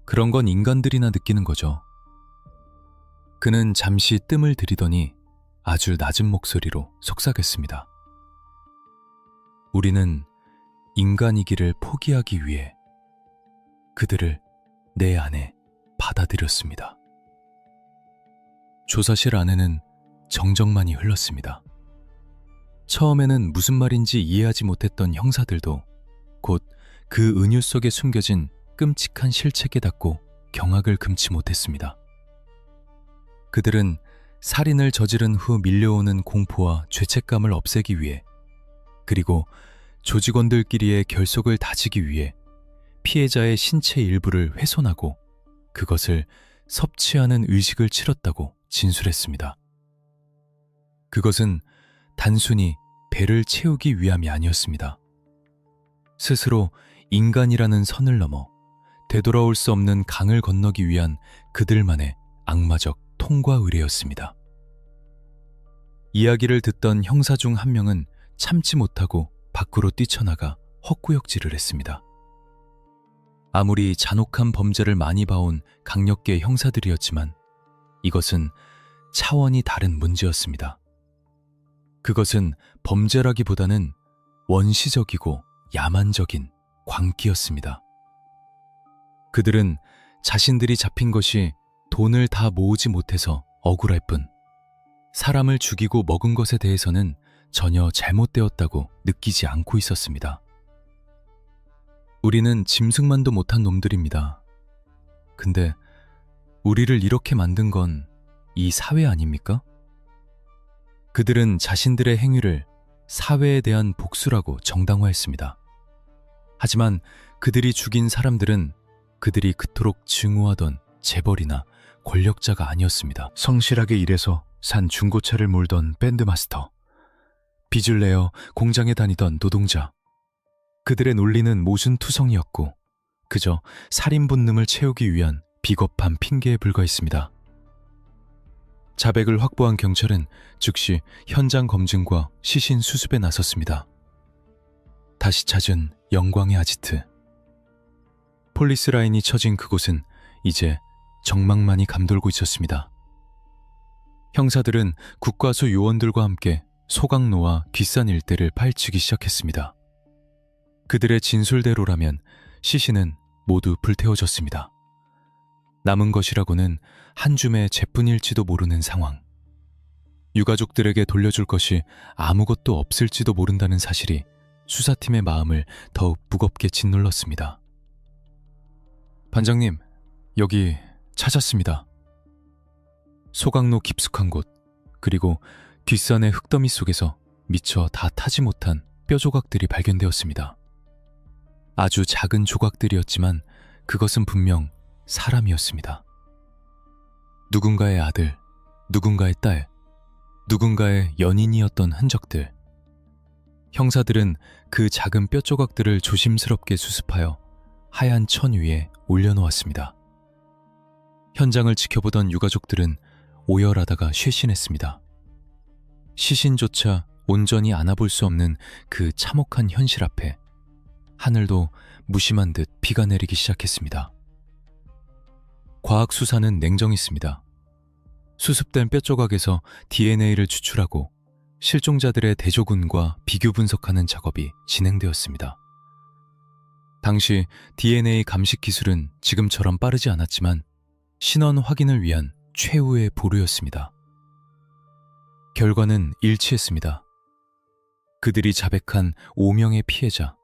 그런 건 인간들이나 느끼는 거죠. 그는 잠시 뜸을 들이더니 아주 낮은 목소리로 속삭였습니다. 우리는 인간이기를 포기하기 위해 그들을 내 안에 받아들였습니다. 조사실 안에는 정적만이 흘렀습니다. 처음에는 무슨 말인지 이해하지 못했던 형사들도 곧 그 은유 속에 숨겨진 끔찍한 실체 깨닫고 경악을 금치 못했습니다. 그들은 살인을 저지른 후 밀려오는 공포와 죄책감을 없애기 위해 그리고 조직원들끼리의 결속을 다지기 위해 피해자의 신체 일부를 훼손하고 그것을 섭취하는 의식을 치렀다고 진술했습니다. 그것은 단순히 배를 채우기 위함이 아니었습니다. 스스로 인간이라는 선을 넘어 되돌아올 수 없는 강을 건너기 위한 그들만의 악마적 통과 의례였습니다. 이야기를 듣던 형사 중 한 명은 참지 못하고 밖으로 뛰쳐나가 헛구역질을 했습니다. 아무리 잔혹한 범죄를 많이 봐온 강력계 형사들이었지만 이것은 차원이 다른 문제였습니다. 그것은 범죄라기보다는 원시적이고 야만적인 광기였습니다. 그들은 자신들이 잡힌 것이 돈을 다 모으지 못해서 억울할 뿐 사람을 죽이고 먹은 것에 대해서는 전혀 잘못되었다고 느끼지 않고 있었습니다. 우리는 짐승만도 못한 놈들입니다. 근데 우리를 이렇게 만든 건 이 사회 아닙니까? 그들은 자신들의 행위를 사회에 대한 복수라고 정당화했습니다. 하지만 그들이 죽인 사람들은 그들이 그토록 증오하던 재벌이나 권력자가 아니었습니다. 성실하게 일해서 산 중고차를 몰던 밴드마스터, 빚을 내어 공장에 다니던 노동자, 그들의 논리는 모순투성이었고 그저 살인 본능을 채우기 위한 비겁한 핑계에 불과했습니다. 자백을 확보한 경찰은 즉시 현장 검증과 시신 수습에 나섰습니다. 다시 찾은 영광의 아지트. 폴리스 라인이 쳐진 그곳은 이제 정막만이 감돌고 있었습니다. 형사들은 국과수 요원들과 함께 소강로와 뒷산 일대를 파헤치기 시작했습니다. 그들의 진술대로라면 시신은 모두 불태워졌습니다. 남은 것이라고는 한 줌의 재뿐일지도 모르는 상황. 유가족들에게 돌려줄 것이 아무것도 없을지도 모른다는 사실이 수사팀의 마음을 더욱 무겁게 짓눌렀습니다. 반장님, 여기 찾았습니다. 소강로 깊숙한 곳, 그리고 뒷산의 흙더미 속에서 미처 다 타지 못한 뼈 조각들이 발견되었습니다. 아주 작은 조각들이었지만 그것은 분명 사람이었습니다. 누군가의 아들, 누군가의 딸, 누군가의 연인이었던 흔적들. 형사들은 그 작은 뼈 조각들을 조심스럽게 수습하여 하얀 천 위에 올려놓았습니다. 현장을 지켜보던 유가족들은 오열하다가 쇄신했습니다. 시신조차 온전히 안아볼 수 없는 그 참혹한 현실 앞에 하늘도 무심한 듯 비가 내리기 시작했습니다. 과학수사는 냉정했습니다. 수습된 뼈조각에서 DNA를 추출하고 실종자들의 대조군과 비교 분석하는 작업이 진행되었습니다. 당시 DNA 감식 기술은 지금처럼 빠르지 않았지만 신원 확인을 위한 최후의 보루였습니다. 결과는 일치했습니다. 그들이 자백한 5명의 피해자,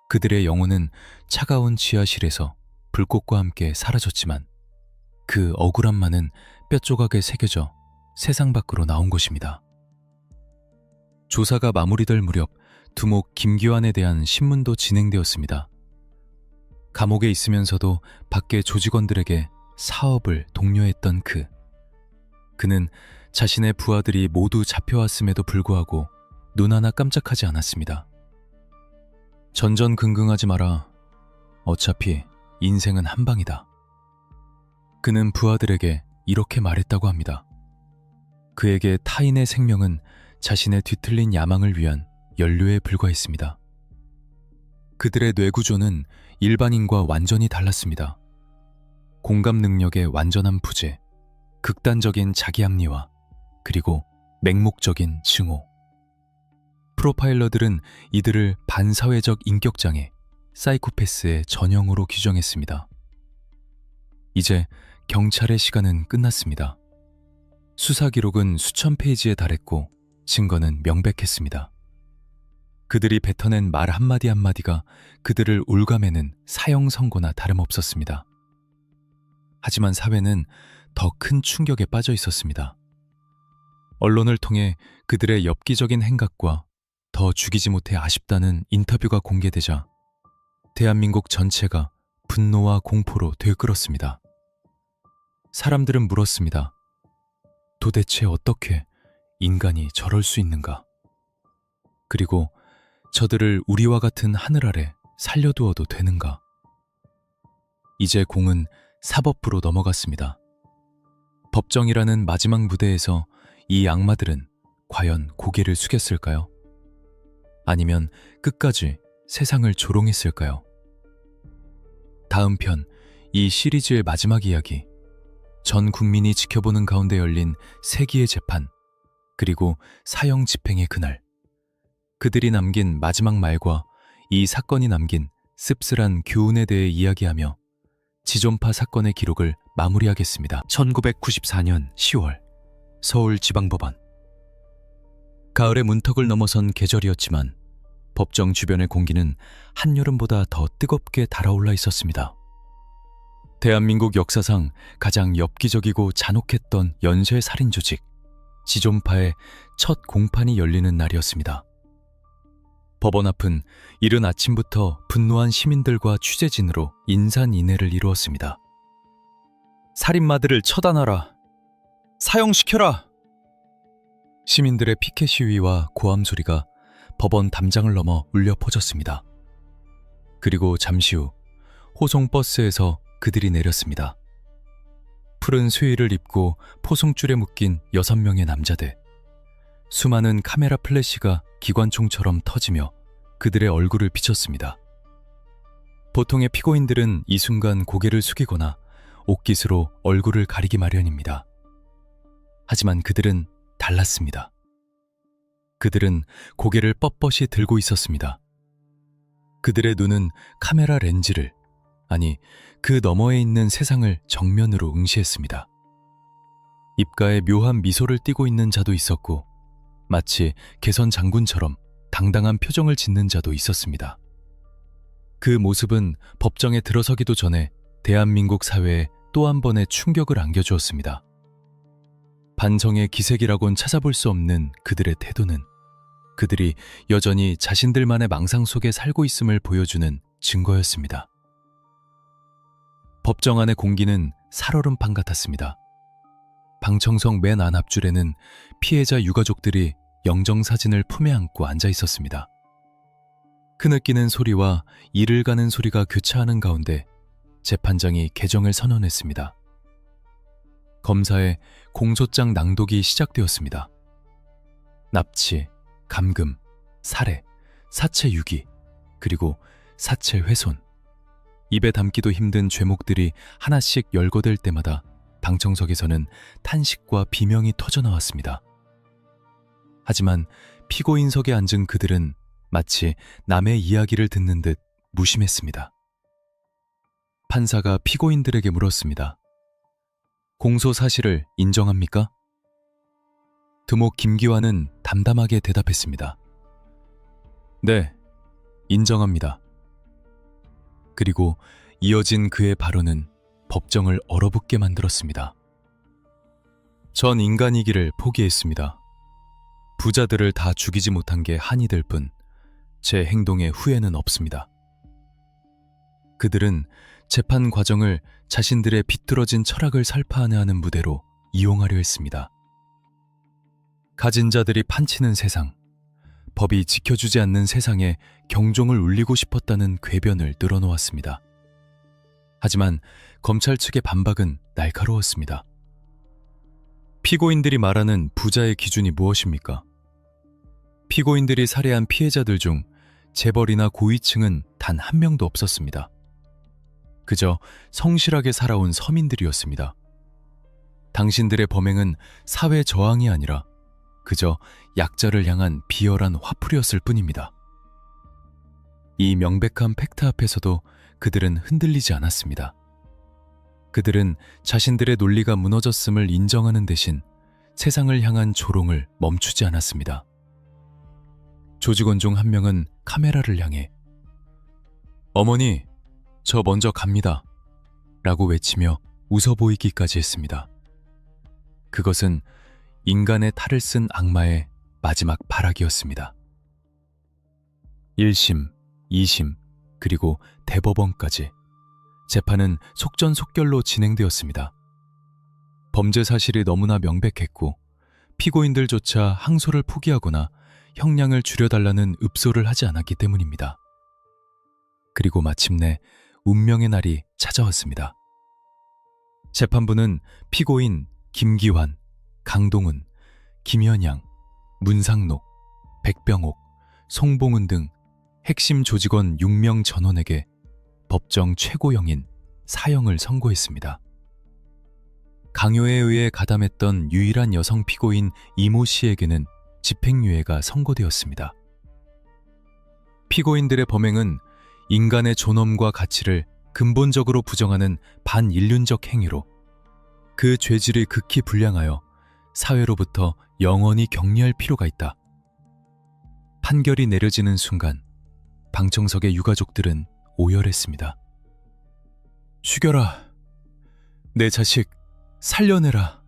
그들의 영혼은 차가운 지하실에서 불꽃과 함께 사라졌지만 그 억울함만은 뼈조각에 새겨져 세상 밖으로 나온 것입니다. 조사가 마무리될 무렵 두목 김규환에 대한 신문도 진행되었습니다. 감옥에 있으면서도 밖의 조직원들에게 사업을 독려했던 그는 자신의 부하들이 모두 잡혀왔음에도 불구하고 눈 하나 깜짝하지 않았습니다. 전전긍긍하지 마라. 어차피 인생은 한 방이다. 그는 부하들에게 이렇게 말했다고 합니다. 그에게 타인의 생명은 자신의 뒤틀린 야망을 위한 연료에 불과했습니다. 그들의 뇌구조는 일반인과 완전히 달랐습니다. 공감 능력의 완전한 부재, 극단적인 자기합리화, 그리고 맹목적인 증오. 프로파일러들은 이들을 반사회적 인격장애, 사이코패스의 전형으로 규정했습니다. 이제 경찰의 시간은 끝났습니다. 수사 기록은 수천 페이지에 달했고 증거는 명백했습니다. 그들이 뱉어낸 말 한마디 한마디가 그들을 올가매는 사형 선고나 다름없었습니다. 하지만 사회는 더 큰 충격에 빠져 있었습니다. 언론을 통해 그들의 엽기적인 행각과 더 죽이지 못해 아쉽다는 인터뷰가 공개되자 대한민국 전체가 분노와 공포로 되끓었습니다. 사람들은 물었습니다. 도대체 어떻게 인간이 저럴 수 있는가? 그리고 저들을 우리와 같은 하늘 아래 살려두어도 되는가? 이제 공은 사법부로 넘어갔습니다. 법정이라는 마지막 무대에서 이 악마들은 과연 고개를 숙였을까요? 아니면 끝까지 세상을 조롱했을까요? 다음 편, 이 시리즈의 마지막 이야기, 전 국민이 지켜보는 가운데 열린 세기의 재판, 그리고 사형 집행의 그날, 그들이 남긴 마지막 말과 이 사건이 남긴 씁쓸한 교훈에 대해 이야기하며 지존파 사건의 기록을 마무리하겠습니다. 1994년 10월 서울지방법원. 가을의 문턱을 넘어선 계절이었지만 법정 주변의 공기는 한여름보다 더 뜨겁게 달아올라 있었습니다. 대한민국 역사상 가장 엽기적이고 잔혹했던 연쇄 살인 조직 지존파의 첫 공판이 열리는 날이었습니다. 법원 앞은 이른 아침부터 분노한 시민들과 취재진으로 인산인해를 이루었습니다. 살인마들을 처단하라! 사형시켜라! 시민들의 피켓 시위와 고함 소리가 법원 담장을 넘어 울려 퍼졌습니다. 그리고 잠시 후 호송버스에서 그들이 내렸습니다. 푸른 수의를 입고 포송줄에 묶인 6명의 남자들. 수많은 카메라 플래시가 기관총처럼 터지며 그들의 얼굴을 비췄습니다. 보통의 피고인들은 이 순간 고개를 숙이거나 옷깃으로 얼굴을 가리기 마련입니다. 하지만 그들은 달랐습니다. 그들은 고개를 뻣뻣이 들고 있었습니다. 그들의 눈은 카메라 렌즈를, 아니 그 너머에 있는 세상을 정면으로 응시했습니다. 입가에 묘한 미소를 띠고 있는 자도 있었고 마치 개선 장군처럼 당당한 표정을 짓는 자도 있었습니다. 그 모습은 법정에 들어서기도 전에 대한민국 사회에 또 한 번의 충격을 안겨주었습니다. 반성의 기색이라곤 찾아볼 수 없는 그들의 태도는 그들이 여전히 자신들만의 망상 속에 살고 있음을 보여주는 증거였습니다. 법정 안의 공기는 살얼음판 같았습니다. 방청석 맨 안 앞줄에는 피해자 유가족들이 영정사진을 품에 안고 앉아 있었습니다. 흐느끼는 소리와 이를 가는 소리가 교차하는 가운데 재판장이 개정을 선언했습니다. 검사의 공소장 낭독이 시작되었습니다. 납치, 감금, 살해, 사체 유기, 그리고 사체 훼손. 입에 담기도 힘든 죄목들이 하나씩 열거될 때마다 방청석에서는 탄식과 비명이 터져나왔습니다. 하지만 피고인석에 앉은 그들은 마치 남의 이야기를 듣는 듯 무심했습니다. 판사가 피고인들에게 물었습니다. 공소 사실을 인정합니까? 두목 김기환은 담담하게 대답했습니다. 네, 인정합니다. 그리고 이어진 그의 발언은 법정을 얼어붙게 만들었습니다. 전 인간이기를 포기했습니다. 부자들을 다 죽이지 못한 게 한이 될 뿐 제 행동에 후회는 없습니다. 그들은 재판 과정을 자신들의 비뚤어진 철학을 살파하는 무대로 이용하려 했습니다. 가진 자들이 판치는 세상, 법이 지켜주지 않는 세상에 경종을 울리고 싶었다는 궤변을 늘어놓았습니다. 하지만 검찰 측의 반박은 날카로웠습니다. 피고인들이 말하는 부자의 기준이 무엇입니까? 피고인들이 살해한 피해자들 중 재벌이나 고위층은 단 한 명도 없었습니다. 그저 성실하게 살아온 서민들이었습니다. 당신들의 범행은 사회 저항이 아니라 그저 약자를 향한 비열한 화풀이였을 뿐입니다. 이 명백한 팩트 앞에서도 그들은 흔들리지 않았습니다. 그들은 자신들의 논리가 무너졌음을 인정하는 대신 세상을 향한 조롱을 멈추지 않았습니다. 조직원 중 한 명은 카메라를 향해 "어머니, 저 먼저 갑니다" 라고 외치며 웃어 보이기까지 했습니다. 그것은 인간의 탈을 쓴 악마의 마지막 발악이었습니다. 1심, 2심, 그리고 대법원까지 재판은 속전속결로 진행되었습니다. 범죄 사실이 너무나 명백했고 피고인들조차 항소를 포기하거나 형량을 줄여달라는 읍소를 하지 않았기 때문입니다. 그리고 마침내 운명의 날이 찾아왔습니다. 재판부는 피고인 김기환, 강동은, 김현양, 문상록, 백병옥, 송봉은 등 핵심 조직원 6명 전원에게 법정 최고형인 사형을 선고했습니다. 강요에 의해 가담했던 유일한 여성 피고인 이모 씨에게는 집행유예가 선고되었습니다. 피고인들의 범행은 인간의 존엄과 가치를 근본적으로 부정하는 반인륜적 행위로 그 죄질이 극히 불량하여 사회로부터 영원히 격리할 필요가 있다. 판결이 내려지는 순간 방청석의 유가족들은 오열했습니다. "죽여라. 내 자식 살려내라."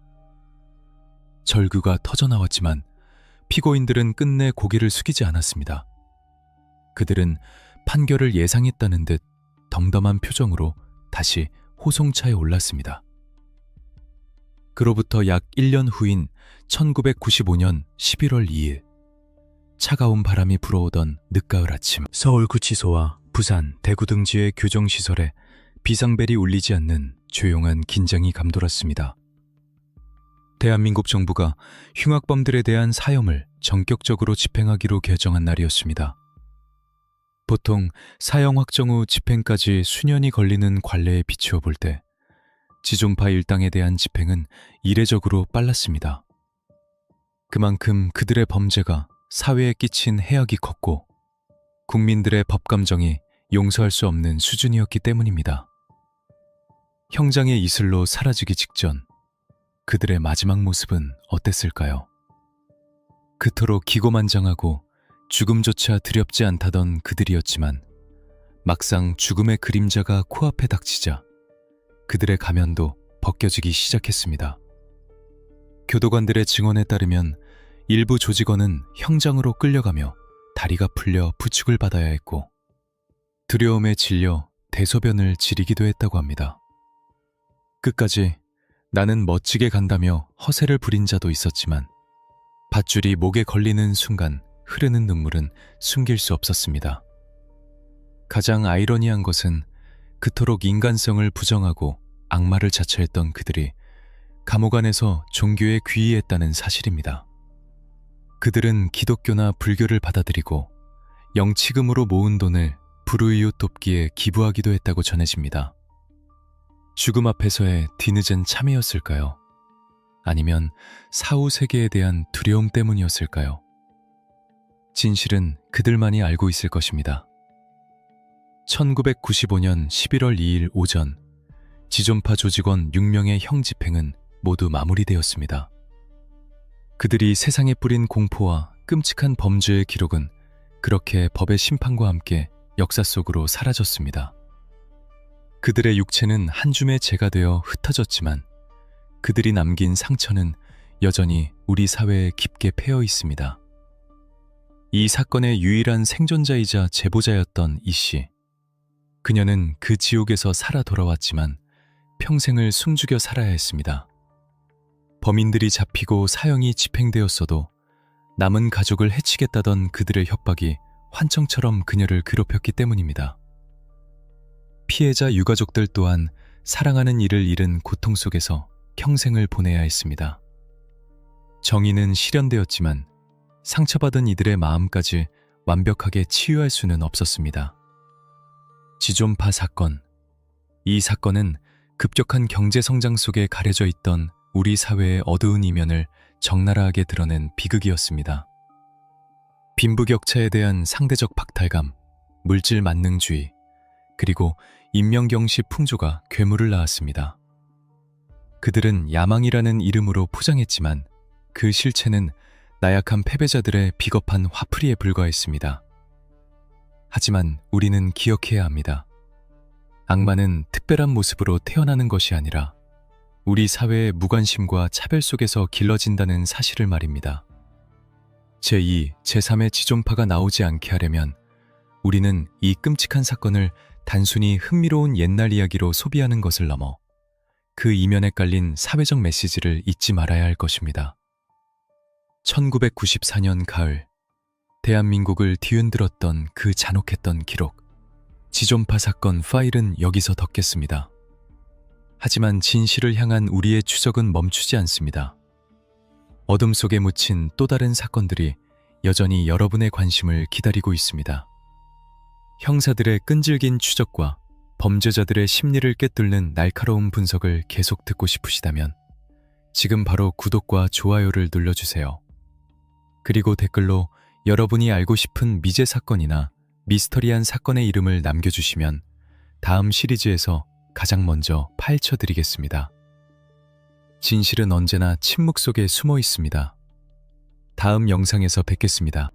절규가 터져나왔지만 피고인들은 끝내 고개를 숙이지 않았습니다. 그들은 판결을 예상했다는 듯 덤덤한 표정으로 다시 호송차에 올랐습니다. 그로부터 약 1년 후인 1995년 11월 2일, 차가운 바람이 불어오던 늦가을 아침, 서울구치소와 부산, 대구 등지의 교정시설에 비상벨이 울리지 않는 조용한 긴장이 감돌았습니다. 대한민국 정부가 흉악범들에 대한 사형을 전격적으로 집행하기로 결정한 날이었습니다. 보통 사형 확정 후 집행까지 수년이 걸리는 관례에 비추어 볼 때 지존파 일당에 대한 집행은 이례적으로 빨랐습니다. 그만큼 그들의 범죄가 사회에 끼친 해악이 컸고 국민들의 법감정이 용서할 수 없는 수준이었기 때문입니다. 형장의 이슬로 사라지기 직전 그들의 마지막 모습은 어땠을까요? 그토록 기고만장하고 죽음조차 두렵지 않다던 그들이었지만 막상 죽음의 그림자가 코앞에 닥치자 그들의 가면도 벗겨지기 시작했습니다. 교도관들의 증언에 따르면 일부 조직원은 형장으로 끌려가며 다리가 풀려 부축을 받아야 했고 두려움에 질려 대소변을 지리기도 했다고 합니다. 끝까지 나는 멋지게 간다며 허세를 부린 자도 있었지만 밧줄이 목에 걸리는 순간 흐르는 눈물은 숨길 수 없었습니다. 가장 아이러니한 것은 그토록 인간성을 부정하고 악마를 자처했던 그들이 감옥 안에서 종교에 귀의했다는 사실입니다. 그들은 기독교나 불교를 받아들이고 영치금으로 모은 돈을 불우이웃 돕기에 기부하기도 했다고 전해집니다. 죽음 앞에서의 뒤늦은 참회였을까요? 아니면 사후 세계에 대한 두려움 때문이었을까요? 진실은 그들만이 알고 있을 것입니다. 1995년 11월 2일 오전 지존파 조직원 6명의 형 집행은 모두 마무리되었습니다. 그들이 세상에 뿌린 공포와 끔찍한 범죄의 기록은 그렇게 법의 심판과 함께 역사 속으로 사라졌습니다. 그들의 육체는 한 줌의 재가 되어 흩어졌지만 그들이 남긴 상처는 여전히 우리 사회에 깊게 패여 있습니다. 이 사건의 유일한 생존자이자 제보자였던 이 씨. 그녀는 그 지옥에서 살아 돌아왔지만 평생을 숨죽여 살아야 했습니다. 범인들이 잡히고 사형이 집행되었어도 남은 가족을 해치겠다던 그들의 협박이 환청처럼 그녀를 괴롭혔기 때문입니다. 피해자 유가족들 또한 사랑하는 이를 잃은 고통 속에서 평생을 보내야 했습니다. 정의는 실현되었지만 상처받은 이들의 마음까지 완벽하게 치유할 수는 없었습니다. 지존파 사건. 이 사건은 급격한 경제 성장 속에 가려져 있던 우리 사회의 어두운 이면을 적나라하게 드러낸 비극이었습니다. 빈부격차에 대한 상대적 박탈감, 물질 만능주의, 그리고 인명경시 풍조가 괴물을 낳았습니다. 그들은 야망이라는 이름으로 포장했지만 그 실체는 나약한 패배자들의 비겁한 화풀이에 불과했습니다. 하지만 우리는 기억해야 합니다. 악마는 특별한 모습으로 태어나는 것이 아니라 우리 사회의 무관심과 차별 속에서 길러진다는 사실을 말입니다. 제2, 제3의 지존파가 나오지 않게 하려면 우리는 이 끔찍한 사건을 단순히 흥미로운 옛날 이야기로 소비하는 것을 넘어 그 이면에 깔린 사회적 메시지를 잊지 말아야 할 것입니다. 1994년 가을, 대한민국을 뒤흔들었던 그 잔혹했던 기록, 지존파 사건 파일은 여기서 덮겠습니다. 하지만 진실을 향한 우리의 추적은 멈추지 않습니다. 어둠 속에 묻힌 또 다른 사건들이 여전히 여러분의 관심을 기다리고 있습니다. 형사들의 끈질긴 추적과 범죄자들의 심리를 꿰뚫는 날카로운 분석을 계속 듣고 싶으시다면 지금 바로 구독과 좋아요를 눌러주세요. 그리고 댓글로 여러분이 알고 싶은 미제 사건이나 미스터리한 사건의 이름을 남겨주시면 다음 시리즈에서 가장 먼저 파헤쳐드리겠습니다. 진실은 언제나 침묵 속에 숨어 있습니다. 다음 영상에서 뵙겠습니다.